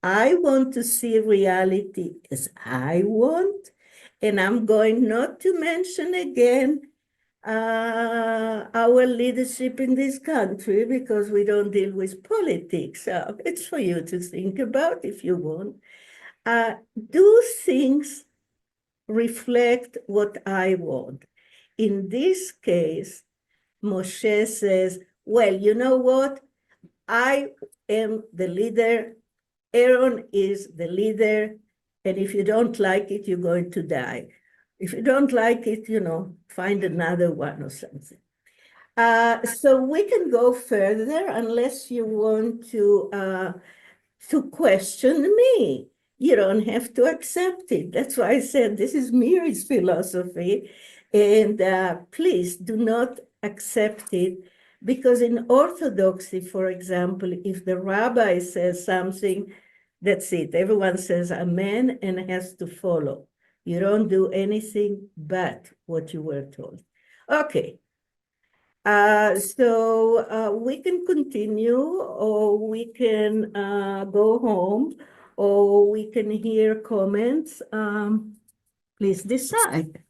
I want to see reality as I want. And I'm going not to mention again our leadership in this country because we don't deal with politics. So it's for you to think about if you want. Do things reflect what I want? In this case, Moshe says, well, you know what? I am the leader. Aaron is the leader. And if you don't like it, you're going to die. If you don't like it, find another one or something. So we can go further unless you want to question me. You don't have to accept it. That's why I said this is Miri's philosophy. And please do not accept it, because in Orthodoxy, for example, if the rabbi says something, that's it. Everyone says amen and has to follow. You don't do anything but what you were told. Okay. So we can continue, or we can go home, or we can hear comments. Please decide.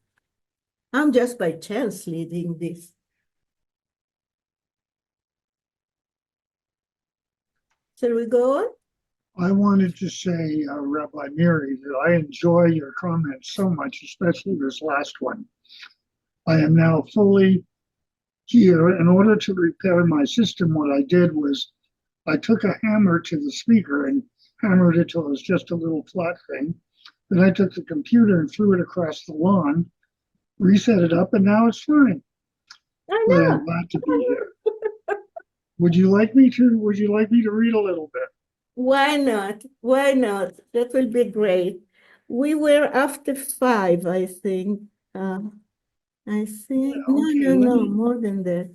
I'm just by chance leading this. Shall we go on? I wanted to say, Rabbi Miri, that I enjoy your comments so much, especially this last one. I am now fully here. In order to repair my system, what I did was I took a hammer to the speaker and hammered it till it was just a little flat thing. Then I took the computer and threw it across the lawn, reset it up, and now it's fine. I But know. I'm glad to be here. Would you like me to read a little bit? Why not? Why not? That will be great. We were after 5, I think. I think, okay, no, more than that.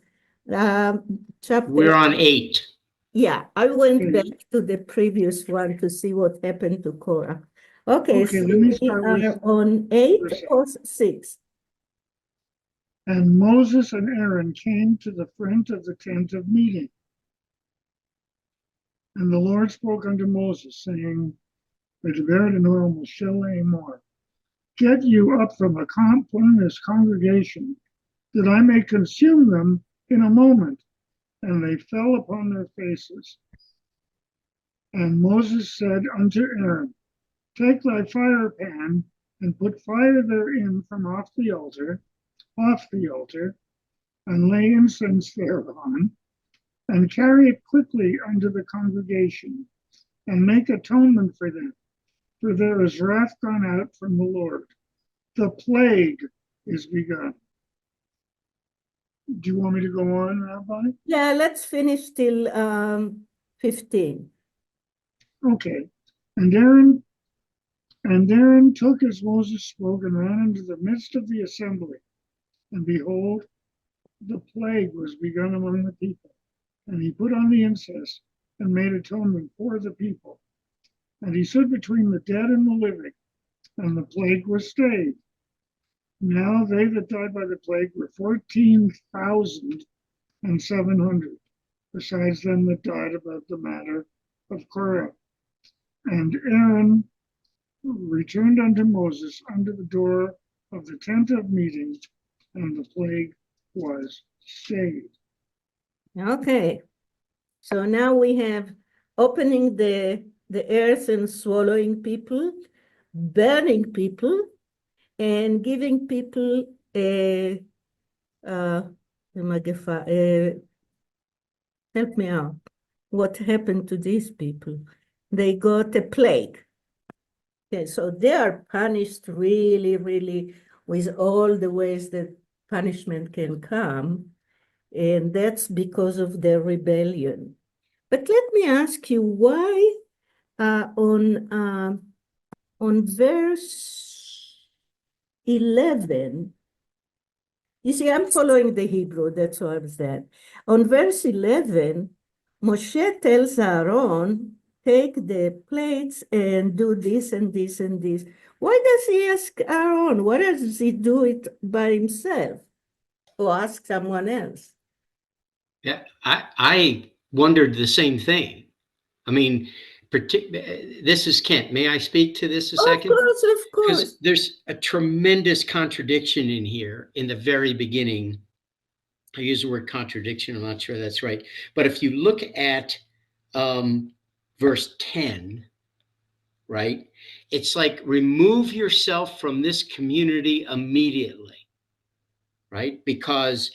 Chapter, We're on 8. yeah, I went Okay. back to the previous one to see what happened to Korah. Okay, Okay, so let me we start are with on 8 verse 8. or 6. And Moses and Aaron came to the front of the tent of meeting. And the Lord spoke unto Moses, saying, Get you up from this congregation, that I may consume them in a moment. And they fell upon their faces. And Moses said unto Aaron, Take thy fire pan, and put fire therein from off the altar, and lay incense thereon, and carry it quickly unto the congregation, and make atonement for them, for there is wrath gone out from the Lord. The plague is begun. Do you want me to go on, Rabbi? Yeah, let's finish till 15. Okay. And Aaron took as Moses spoke and ran into the midst of the assembly. And behold, the plague was begun among the people. And he put on the incense and made atonement for the people. And he stood between the dead and the living, and the plague was stayed. Now they that died by the plague were 14,700, besides them that died about the matter of Korah. And Aaron returned unto Moses unto the door of the tent of meeting, and the plague was stayed. Okay. So now we have opening the earth and swallowing people, burning people, and giving people a help me out. What happened to these people? They got a plague. Okay, so they are punished really, really with all the ways that punishment can come, and that's because of their rebellion. But let me ask you, why on verse 11, you see, I'm following the Hebrew, that's why I was there. On verse 11, Moshe tells Aaron, take the plates and do this and this and this. Why does he ask Aaron? Why does he do it by himself or ask someone else? Yeah, I wondered the same thing. I mean, this is Kent. May I speak to this a second? Of course. Because there's a tremendous contradiction in here in the very beginning. I use the word contradiction. I'm not sure that's right. But if you look at verse 10, right, it's like remove yourself from this community immediately, right? Because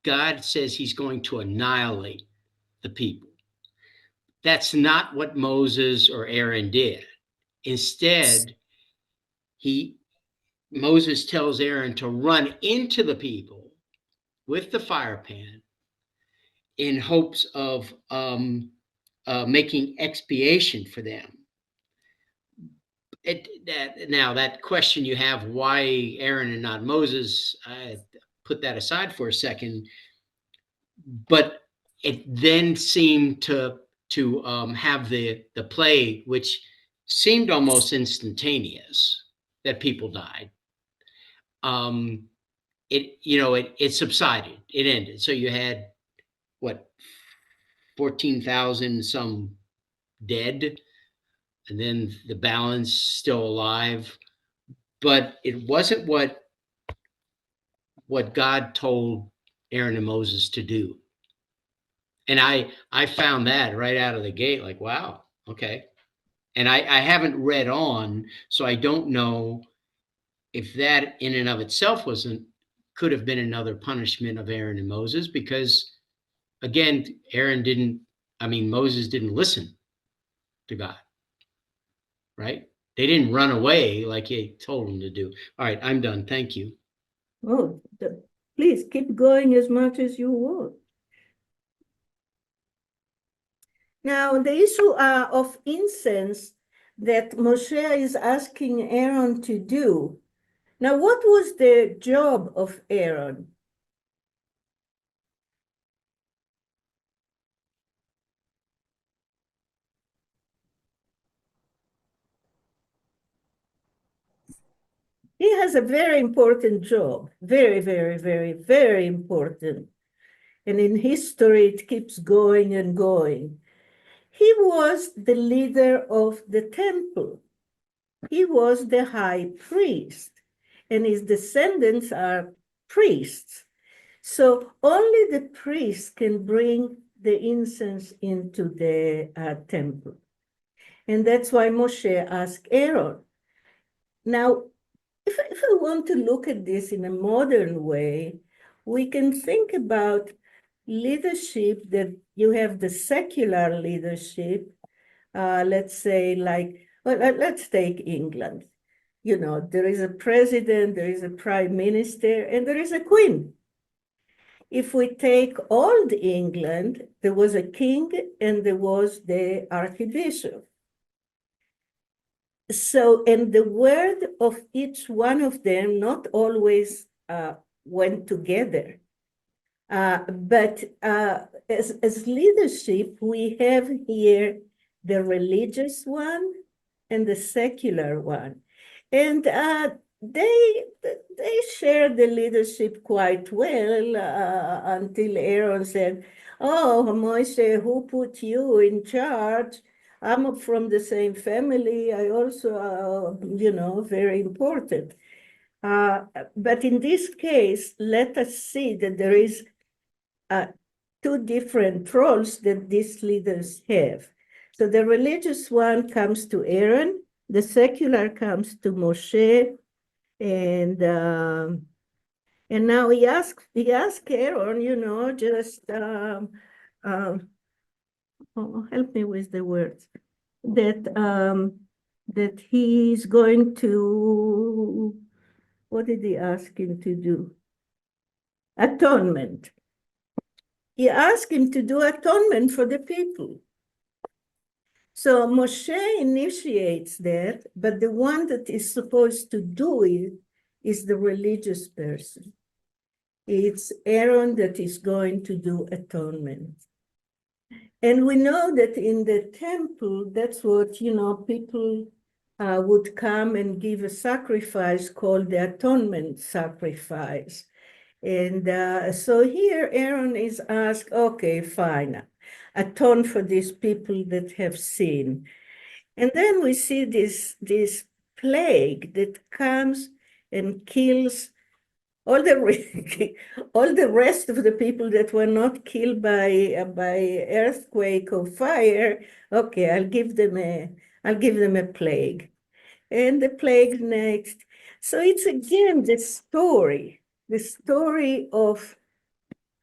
God says he's going to annihilate the people. That's not what Moses or Aaron did. Instead, Moses tells Aaron to run into the people with the fire pan in hopes of making expiation for them. Now, that question you have, why Aaron and not Moses, I put that aside for a second. But it then seemed to have the plague, which seemed almost instantaneous, that people died. It subsided. It ended. So you had what, 14,000 some dead, and then the balance still alive. But it wasn't what God told Aaron and Moses to do. And I found that right out of the gate, like, wow, okay. And I haven't read on, so I don't know if that in and of itself could have been another punishment of Aaron and Moses, because again, Moses didn't listen to God, right? They didn't run away like he told them to do. All right, I'm done. Thank you. Oh, please keep going as much as you want. Now, the issue of incense that Moshe is asking Aaron to do. Now, what was the job of Aaron? He has a very important job, very, very, very, very important. And in history, it keeps going and going. He was the leader of the temple. He was the high priest, and his descendants are priests. So only the priest can bring the incense into the temple. And that's why Moshe asked Aaron. Now, if we want to look at this in a modern way, we can think about leadership, that you have the secular leadership, let's say like, well, let's take England. You know, there is a president, there is a prime minister, and there is a queen. If we take old England, there was a king and there was the archbishop. So, and the word of each one of them not always went together. But as leadership, we have here the religious one and the secular one. And they share the leadership quite well until Aaron said, "Oh, Moshe, who put you in charge? I'm from the same family. I also, you know, very important." But in this case, let us see that there is two different roles that these leaders have. So the religious one comes to Aaron, the secular comes to Moshe, and now he asked Aaron, you know, just help me with the words, that he's going to, what did he ask him to do? Atonement. He asked him to do atonement for the people. So Moshe initiates that, but the one that is supposed to do it is the religious person. It's Aaron that is going to do atonement. And we know that in the temple, that's what, you know, people would come and give a sacrifice called the atonement sacrifice. And so here Aaron is asked, okay, fine, atone for these people that have sinned. And then we see this plague that comes and kills all the all the rest of the people that were not killed by earthquake or fire. Okay, I'll give them a plague, and the plague next. So it's again the story of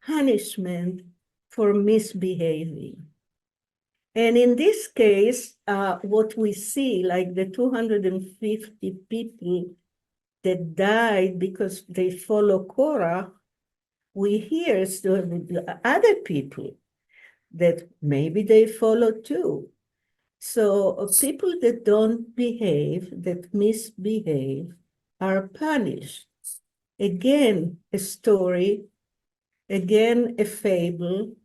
punishment for misbehaving. And in this case, what we see, like the 250 people that died because they follow Korah, we hear other people that maybe they follow too. So people that don't behave, that misbehave, are punished. Again, a story, again, a fable,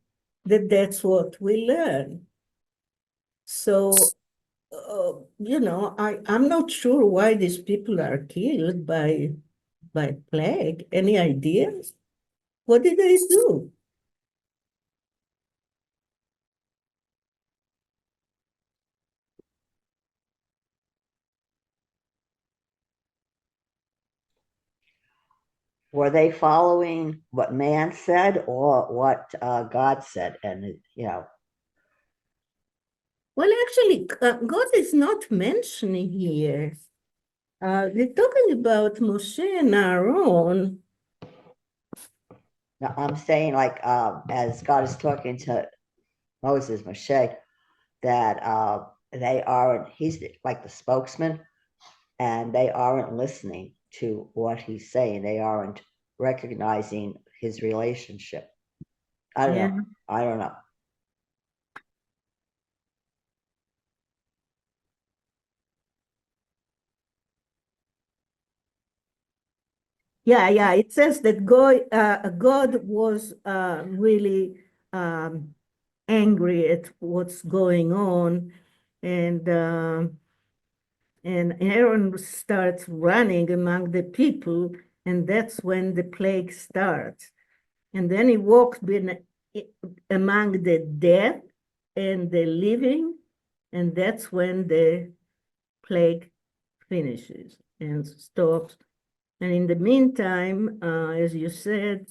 that's what we learn. So, you know, I'm not sure why these people are killed by plague. Any ideas? What did they do? Were they following what man said or what God said? And, you know, Well, actually, God is not mentioning here. They're talking about Moshe and Aaron. now I'm saying, like, as God is talking to Moses, Moshe, that they aren't, he's like the spokesman, and they aren't listening to what he's saying. They aren't recognizing his relationship. I don't Yeah. know. I don't know. Yeah. It says that God was really angry at what's going on, and Aaron starts running among the people, and that's when the plague starts. And then he walks among the dead and the living, and that's when the plague finishes and stops. And in the meantime, as you said,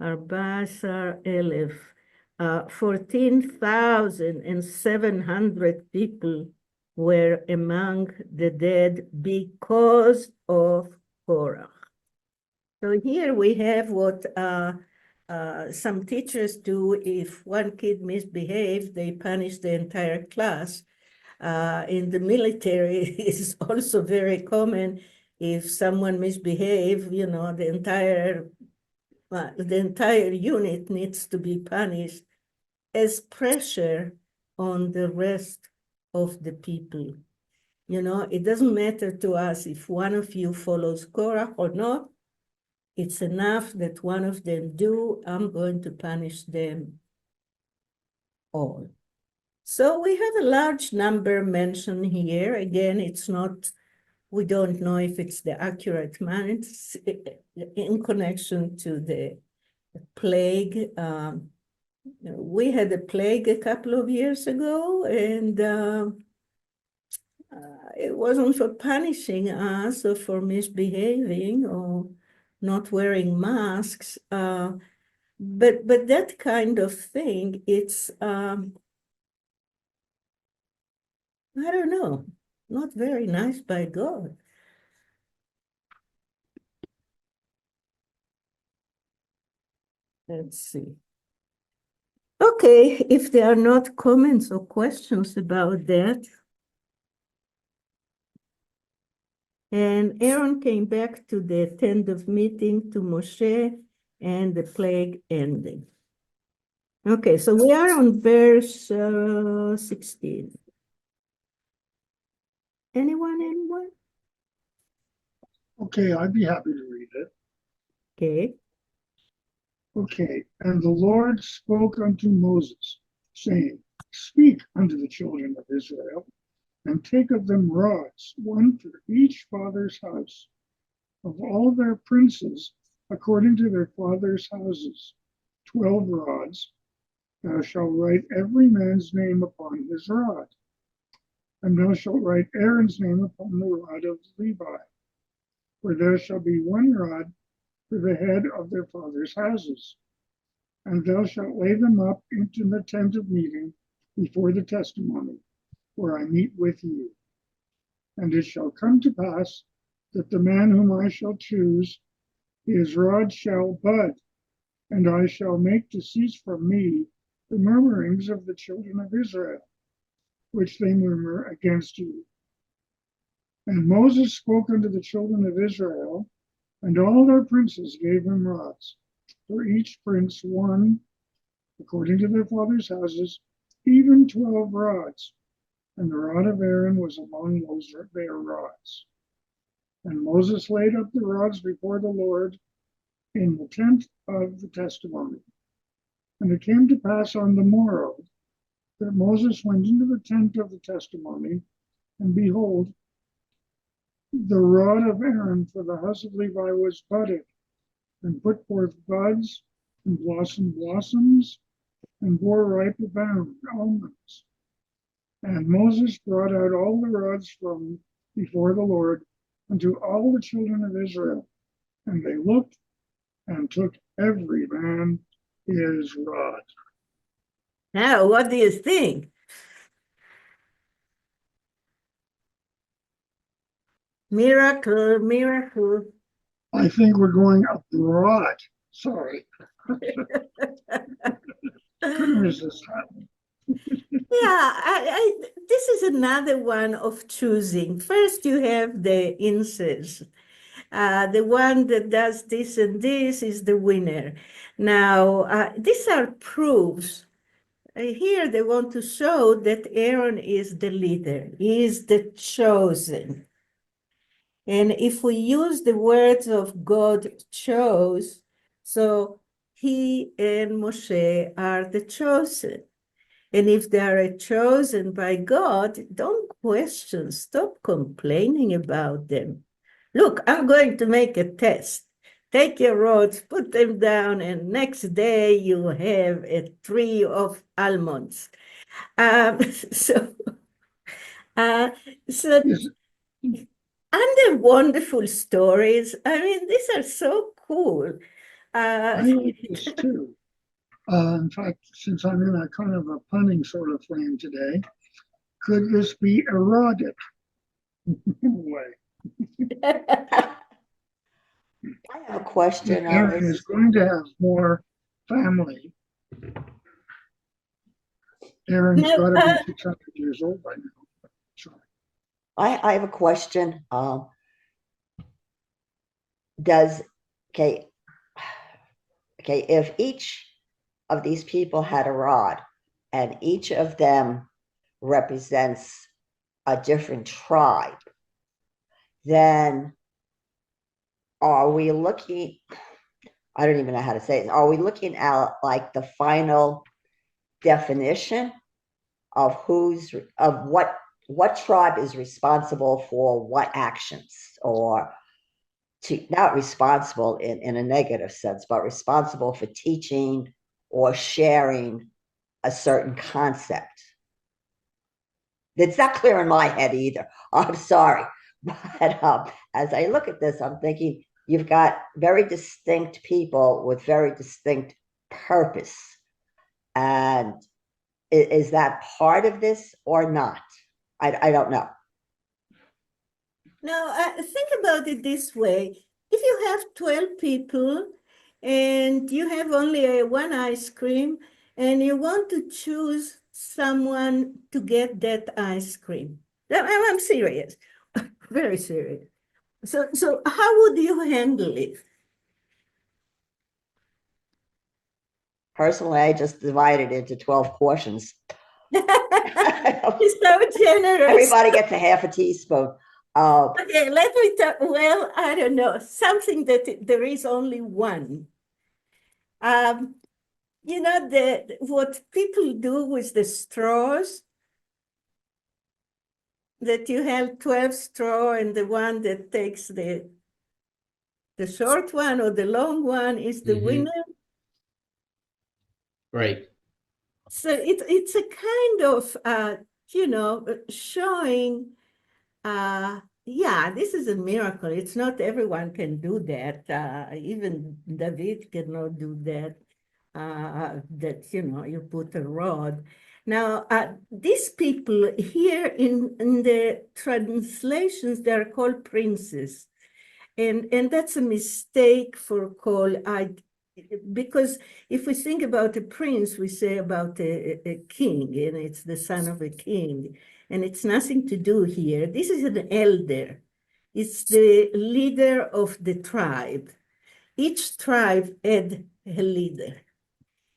14,700 people were among the dead because of Korah. So here we have what some teachers do. If one kid misbehaves, they punish the entire class. in the military is also very common. If someone misbehave, the entire unit needs to be punished as pressure on the rest of the people. It doesn't matter to us if one of you follows Korah or not. It's enough that one of them do. I'm going to punish them all. So we have a large number mentioned here. Again, we don't know if it's the accurate man. It's in connection to the plague. We had a plague a couple of years ago, and it wasn't for punishing us or for misbehaving or not wearing masks, but that kind of thing, it's I don't know, not very nice by God. Let's see. Okay, if there are not comments or questions about that. And Aaron came back to the tent of meeting to Moshe, and the plague ended. Okay, so we are on verse 16. Anyone? Okay, I'd be happy to read it. Okay. Okay, and the Lord spoke unto Moses, saying, Speak unto the children of Israel, and take of them rods, one for each father's house, of all their princes, according to their father's houses, 12 rods. Thou shalt write every man's name upon his rod, and thou shalt write Aaron's name upon the rod of Levi, for there shall be one rod for the head of their father's houses. And thou shalt lay them up into the tent of meeting before the testimony, where I meet with you. And it shall come to pass that the man whom I shall choose, his rod shall bud, and I shall make to cease from me the murmurings of the children of Israel, which they murmur against you. And Moses spoke unto the children of Israel, and all their princes gave him rods, for each prince one, according to their father's houses, even 12 rods. And the rod of Aaron was among their rods. And Moses laid up the rods before the Lord in the tent of the testimony. And it came to pass on the morrow that Moses went into the tent of the testimony, and behold, the rod of Aaron for the house of Levi was budded, and put forth buds, and blossomed blossoms, and bore ripe almonds. And Moses brought out all the rods from before the Lord unto all the children of Israel, and they looked and took every man his rod. Now, what do you think? Miracle, miracle. I think we're going abroad. Sorry. Couldn't resist that. Yeah, this is another one of choosing. First, you have the incest. The one that does this and this is the winner. Now, these are proofs. Here they want to show that Aaron is the leader. He is the chosen. And if we use the words of God chose, so he and Moshe are the chosen. And if they are chosen by God, don't question, stop complaining about them. Look, I'm going to make a test. Take your rods, put them down, and next day you have a tree of almonds. So Yes, and they're wonderful stories. I mean, these are so cool. I like this too. In fact, since I'm in a kind of a punning sort of frame today, could this be erotic in a way? I have a question on Aaron this. is going to have more family. Aaron's No, got to be 600 years old by now. I have a question. Does, okay, okay, if each of these people had a rod and each of them represents a different tribe, then are we looking, I don't even know how to say it, are we looking at like the final definition of what tribe is responsible for what actions, or to not responsible in a negative sense, but responsible for teaching or sharing a certain concept? It's not clear in my head either. I'm sorry. But as I look at this, I'm thinking you've got very distinct people with very distinct purpose. And is that part of this or not? I don't know. Now, think about it this way. If you have 12 people and you have only one ice cream and you want to choose someone to get that ice cream, I'm serious, very serious. So how would you handle it? Personally, I just divided it into 12 portions. It's so generous. Everybody gets a half a teaspoon. Okay, let me tell, well, I don't know, something that there is only one. You know, what people do with the straws, that you have 12 straw and the one that takes the short one or the long one is the winner. Right. So it's a kind of, you know, showing, yeah, this is a miracle. It's not everyone can do that. Even David cannot do that. That, you know, you put a rod. Now, these people here in the translations, they're called princes. And that's a mistake for because if we think about a prince, we say about a king, and it's the son of a king. And it's nothing to do here. This is an elder. It's the leader of the tribe. Each tribe had a leader.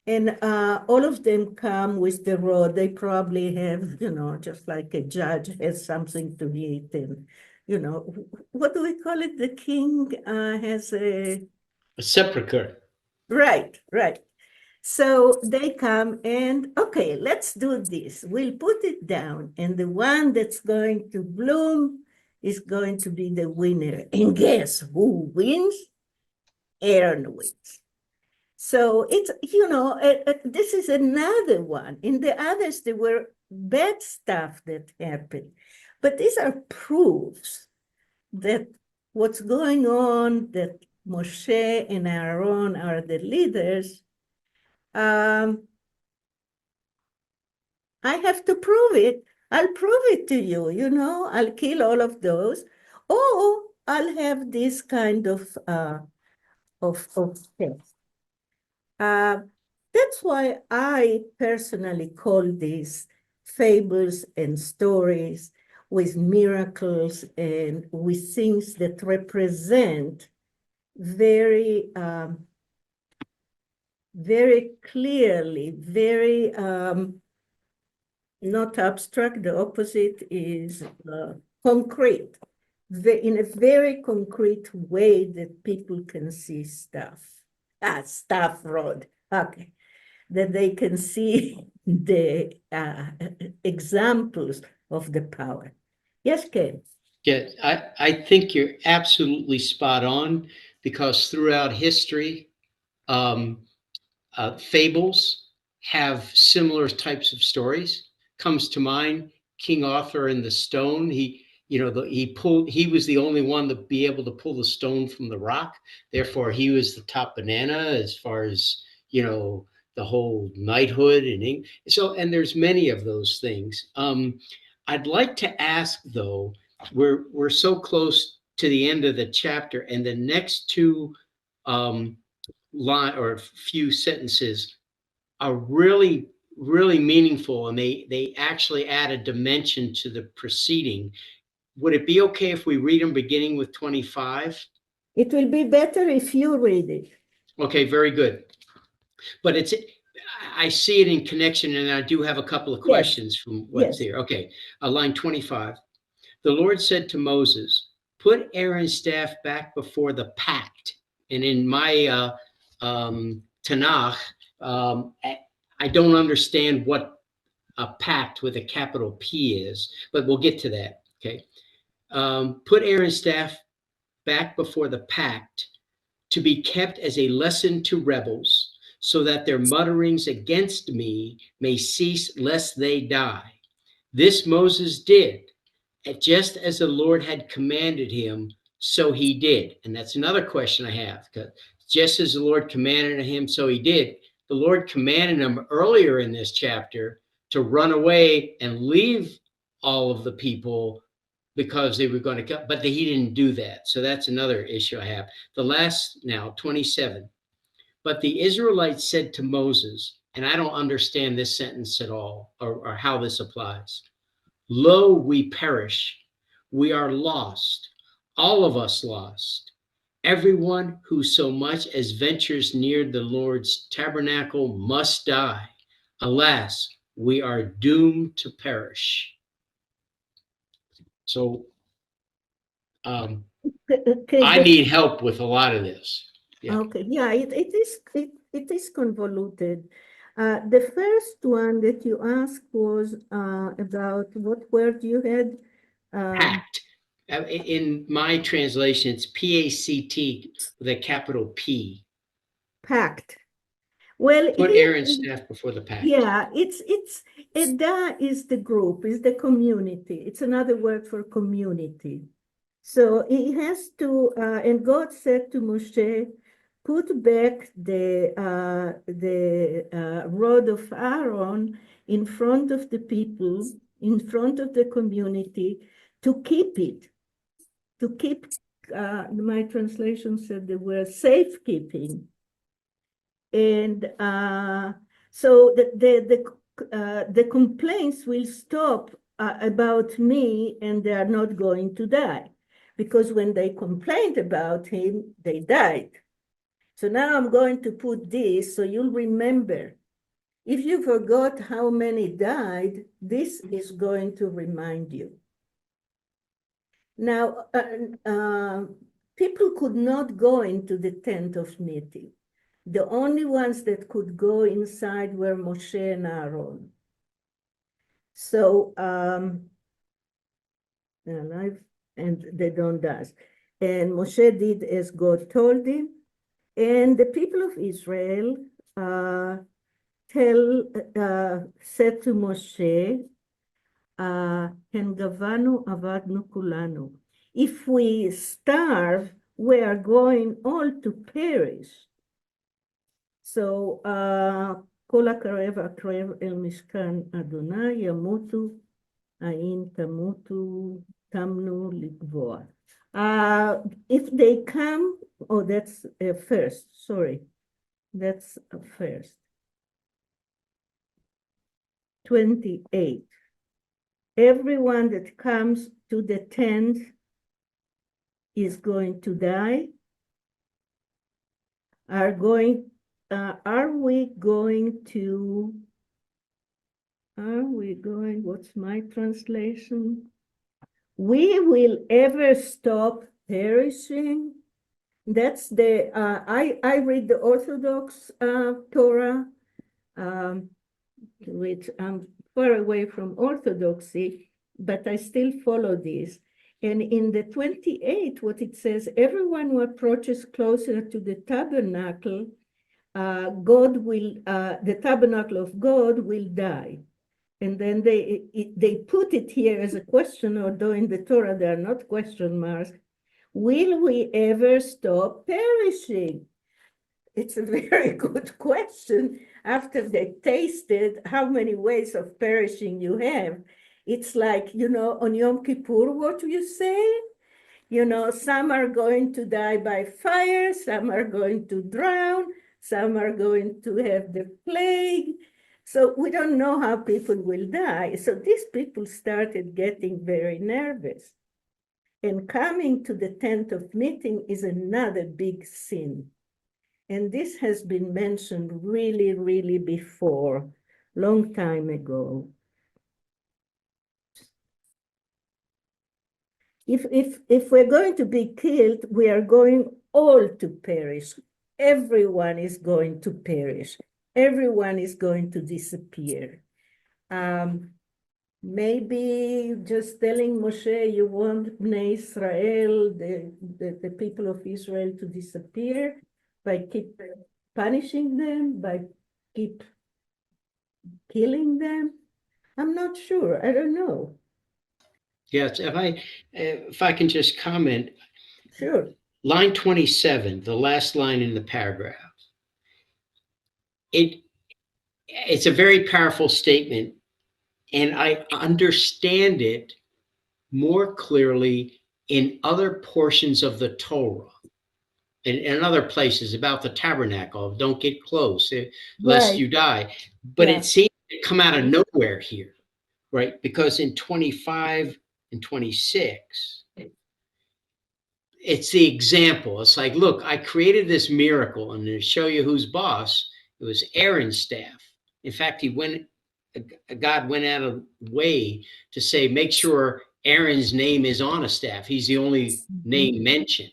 And all of them come with the rod. They probably have, you know, just like a judge has something to eat. And, you know, what do we call it? The king has a sepulcher. Right, right. So they come and, okay, let's do this. We'll put it down. And the one that's going to bloom is going to be the winner. And guess who wins? Aaron wins. So it's, you know, this is another one. In the others, there were bad stuff that happened. But these are proofs that what's going on, that Moshe and Aaron are the leaders. I have to prove it. I'll prove it to you, you know, I'll kill all of those, or I'll have this kind of test. That's why I personally call these fables and stories with miracles and with things that represent very, very clearly, very not abstract. The opposite is concrete, in a very concrete way that people can see stuff. Stuff, Rod. Okay. That they can see the examples of the power. Yes, Ken? Yeah, I think you're absolutely spot on, because throughout history, fables have similar types of stories. Comes to mind, King Arthur and the stone. He was the only one to be able to pull the stone from the rock. Therefore, he was the top banana as far as, you know, the whole knighthood and there's many of those things. I'd like to ask, though, we're so close to the end of the chapter, and the next two line or few sentences are really really meaningful, and they actually add a dimension to the proceeding. Would it be okay if we read them beginning with 25? It will be better if you read it. Okay, very good. But I see it in connection, and I do have a couple of questions from what's Yes. here. Okay, line 25. The Lord said to Moses, put Aaron's staff back before the pact. And in my Tanakh, I don't understand what a pact with a capital P is, but we'll get to that. Okay. Put Aaron's staff back before the pact to be kept as a lesson to rebels, so that their mutterings against me may cease lest they die. This Moses did, just as the Lord had commanded him, so he did. And that's another question I have, because just as the Lord commanded him, so he did. The Lord commanded him earlier in this chapter to run away and leave all of the people because they were going to come, but he didn't do that. So that's another issue I have. The last now, 27. But the Israelites said to Moses, and I don't understand this sentence at all, or how this applies. Lo, we perish. We are lost. All of us lost. Everyone who so much as ventures near the Lord's tabernacle must die. Alas, we are doomed to perish. So Okay, I need help with a lot of this. Yeah. Okay, yeah, it is convoluted. The first one that you asked was about what word you had. Pact. In my translation, it's PACT with a capital P. Pact. Well, Put here, Aaron's staff before the pact. yeah, Eda is the group, is the community. It's another word for community. So he has to, and God said to Moshe, put back the rod of Aaron in front of the people, in front of the community, to keep it, to keep, my translation said the word safekeeping. And so the complaints will stop about me, and they are not going to die. Because when they complained about him, they died. So now I'm going to put this so you'll remember. If you forgot how many died, this is going to remind you. Now, people could not go into the tent of meeting. The only ones that could go inside were Moshe and Aaron. So, and they don't die. And Moshe did as God told him. And the people of Israel said to Moshe, Hengavanu avadnu kulanu. If we starve, we are going all to perish. So, כל הקרב הקרב אל משכן אדוני ימותו, האם תמותו, תמנו לגבוה. If they come, oh, that's first, sorry. That's first. 28. Everyone that comes to the tent is going to die. Are we going, what's my translation? We will ever stop perishing. That's the, I read the Orthodox Torah, which I'm far away from Orthodoxy, but I still follow this. And in the 28, what it says, everyone who approaches closer to the tabernacle, the tabernacle of God will die. And then they put it here as a question, although in the Torah there are not question marks. Will we ever stop perishing? It's a very good question. After they tasted how many ways of perishing you have, it's like, on Yom Kippur, what do you say? Some are going to die by fire, some are going to drown, some are going to have the plague. So we don't know how people will die. So these people started getting very nervous. And coming to the tent of meeting is another big sin. And this has been mentioned really, really before, long time ago. If we're going to be killed, we are going all to perish. Everyone is going to perish. Everyone is going to disappear. Maybe just telling Moshe, you want Bnei Israel, the people of Israel, to disappear by keep punishing them, by keep killing them. I'm not sure. I don't know. Yes, if I can just comment, Sure. line 27, the last line in the paragraph. It's a very powerful statement, and I understand it more clearly in other portions of the Torah and in other places about the tabernacle. Don't get close, lest Right. you die. But Yeah. it seems to come out of nowhere here, right? Because in 25 and 26, it's the example. It's like, look, I created this miracle, and to show you who's boss, it was Aaron's staff. In fact, God went out of the way to say, make sure Aaron's name is on a staff. He's the only name mentioned,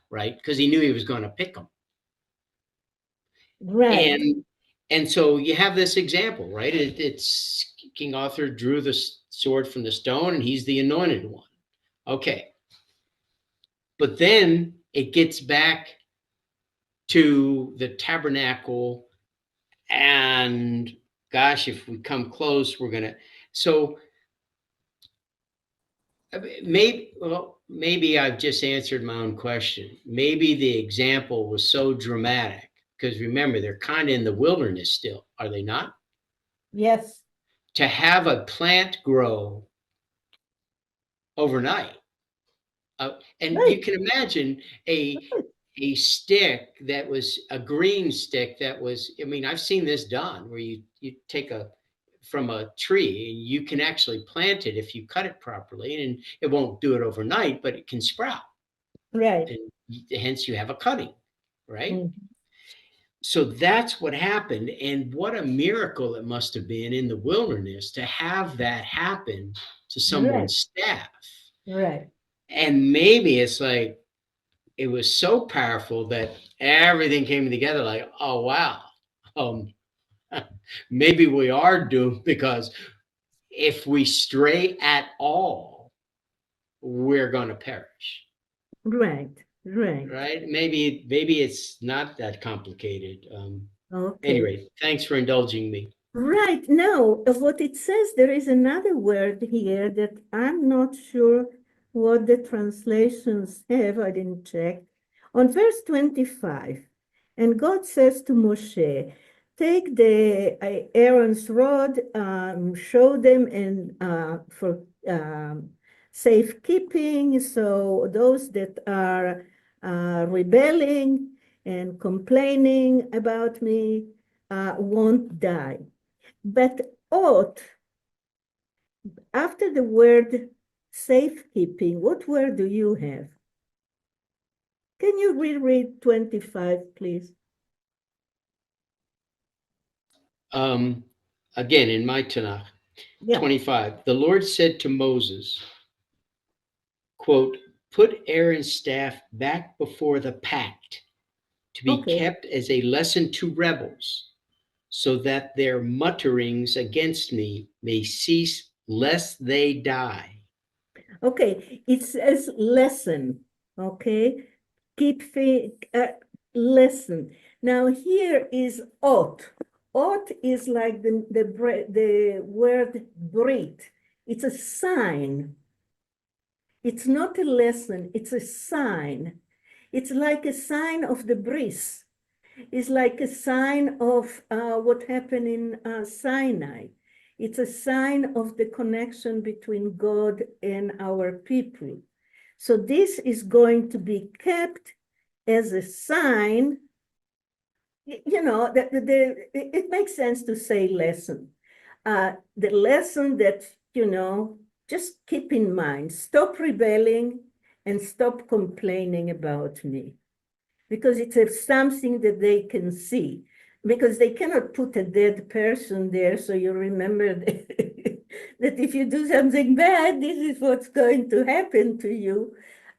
right? Because he knew he was going to pick him. Right. And so you have this example, right? It's King Arthur drew the sword from the stone, and he's the anointed one. Okay. But then it gets back to the tabernacle, and gosh, if we come close, we're gonna. So maybe I've just answered my own question. Maybe the example was so dramatic because remember, they're kind of in the wilderness still, are they not? Yes. To have a plant grow overnight. And Right. you can imagine a stick that was a green stick that was, I mean, I've seen this done where you take from a tree and you can actually plant it if you cut it properly, and it won't do it overnight, but it can sprout. Right. And hence you have a cutting, right? Mm. So that's what happened. And what a miracle it must have been in the wilderness to have that happen to someone's staff. Right. And maybe it's like, it was so powerful that everything came together like, oh, wow. Maybe we are doomed because if we stray at all, we're going to perish. Right. Right. Right? Maybe it's not that complicated. Okay. Anyway, thanks for indulging me. Right. Now, what it says, there is another word here that I'm not sure what the translations have. I didn't check. On verse 25, and God says to Moshe, take the Aaron's rod, show them and for safekeeping, so those that are rebelling and complaining about me won't die. But ought, after the word safekeeping, what word do you have? Can you reread 25, please? Again, in my Tanakh, Yeah. 25, the Lord said to Moses, quote, put Aaron's staff back before the pact to be Okay. kept as a lesson to rebels, so that their mutterings against me may cease, lest they die. Okay, it says lesson, okay? Keep lesson. Now here is ought. Ought is like the word brit. It's a sign. It's not a lesson, it's a sign. It's like a sign of the bris. It's like a sign of what happened in Sinai. It's a sign of the connection between God and our people. So this is going to be kept as a sign you know, it makes sense to say lesson. The lesson that, you know, just keep in mind, stop rebelling and stop complaining about me, because it's something that they can see, because they cannot put a dead person there. So you remember that, that if you do something bad, this is what's going to happen to you.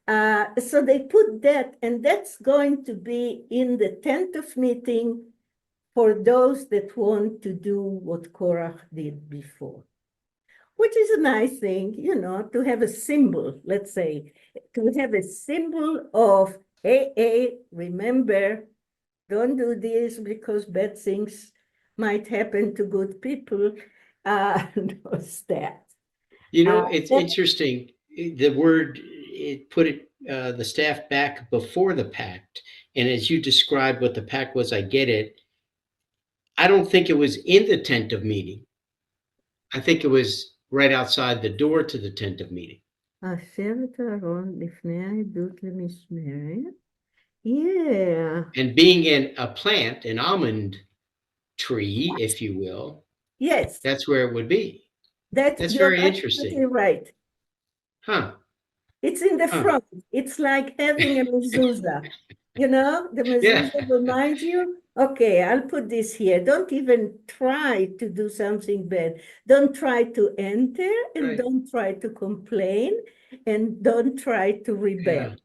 So they put that, and that's going to be in the tent of meeting for those that want to do what Korah did before, which is a nice thing, you know, to have a symbol, let's say, to have a symbol of, hey, remember, don't do this because bad things might happen to good people. Knows that. You know, it's That- interesting. The word, it put it, the staff back before the pact. And as you described what the pact was, I get it. I don't think it was in the tent of meeting. I think it was right outside the door to the tent of meeting. "השבת אהרון לפני העדות למשמרת." Yeah. And being in a plant, an almond tree, if you will, Yes, that's where it would be. That's you're very absolutely interesting. right. Huh. It's in the Huh. front. It's like having a mezuzah. You know, the Yeah. mezuzah reminds you, okay, I'll put this here. Don't even try to do something bad. Don't try to enter, and Right. don't try to complain, and don't try to rebel. Yeah.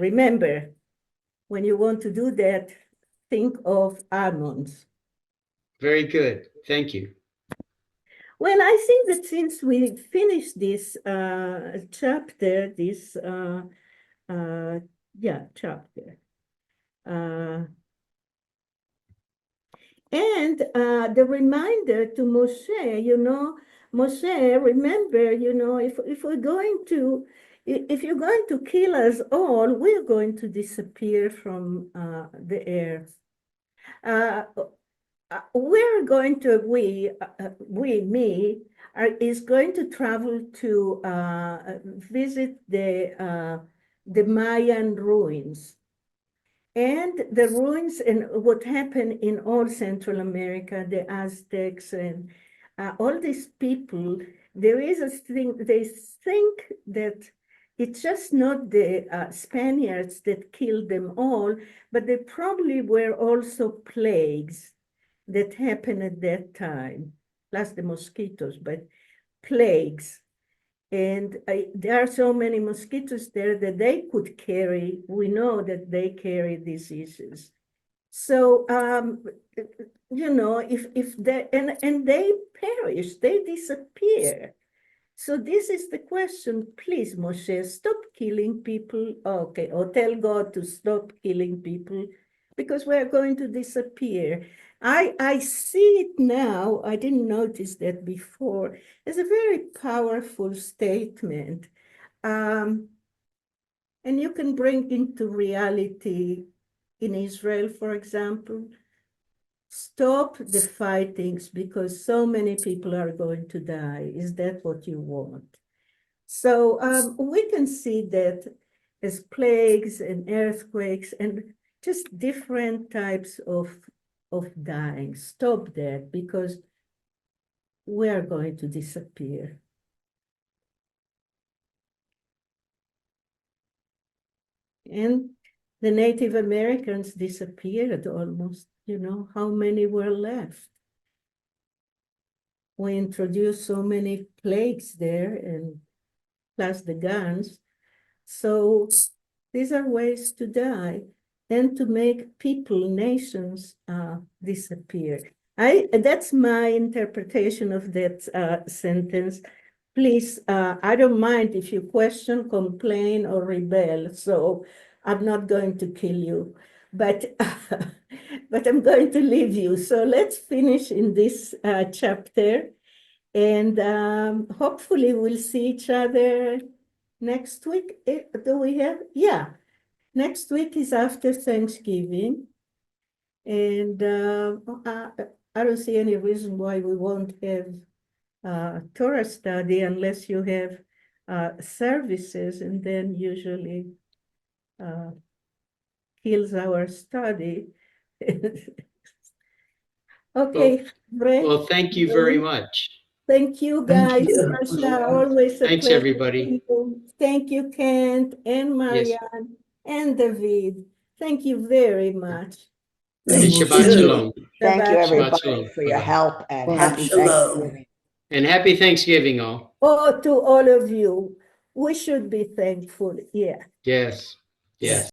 Remember, when you want to do that, think of almonds. Very good. Thank you. Well, I think that since we finished this chapter, chapter. And the reminder to Moshe, you know, Moshe, remember, you know, if you're going to kill us all, we're going to disappear from the earth. We're going to, is going to travel to visit the Mayan ruins. And the ruins and what happened in all Central America, the Aztecs and all these people, there is a thing, they think that it's just not the Spaniards that killed them all, but there probably were also plagues that happened at that time, plus the mosquitoes, but plagues. And there are so many mosquitoes there that they could carry. We know that they carry diseases. So, you know, if they, and they perish, they disappear. So this is the question, please, Moshe, stop killing people. Okay, or tell God to stop killing people because we're going to disappear. I see it now, I didn't notice that before, as a very powerful statement. And you can bring into reality in Israel, for example, stop the fightings because so many people are going to die. Is that what you want? So we can see that as plagues and earthquakes and just different types of dying. Stop that because we are going to disappear. And the Native Americans disappeared almost, you know, how many were left? We introduced so many plagues there and plus the guns. So these are ways to die and to make people, nations disappear. That's my interpretation of that sentence. Please, I don't mind if you question, complain, or rebel. So I'm not going to kill you, but but I'm going to leave you. So let's finish in this chapter, and hopefully we'll see each other next week. Do we have? Yeah, next week is after Thanksgiving, and I don't see any reason why we won't have Torah study unless you have services, and then usually kills our study. Okay, Brett, Well, thank you very much. thank you Thank guys. you. Marsha, always a Thanks, pleasure. everybody. Thank you, Kent and Yes. Marianne and David. Thank you very much. And Thank Shabbat you. Shalom. Thank you, Shabbat everybody, Shalom. for your help, and happy Shalom. Thanksgiving. And happy Thanksgiving, all. Oh, to all of you. We should be thankful. Yeah. Yes. Yes.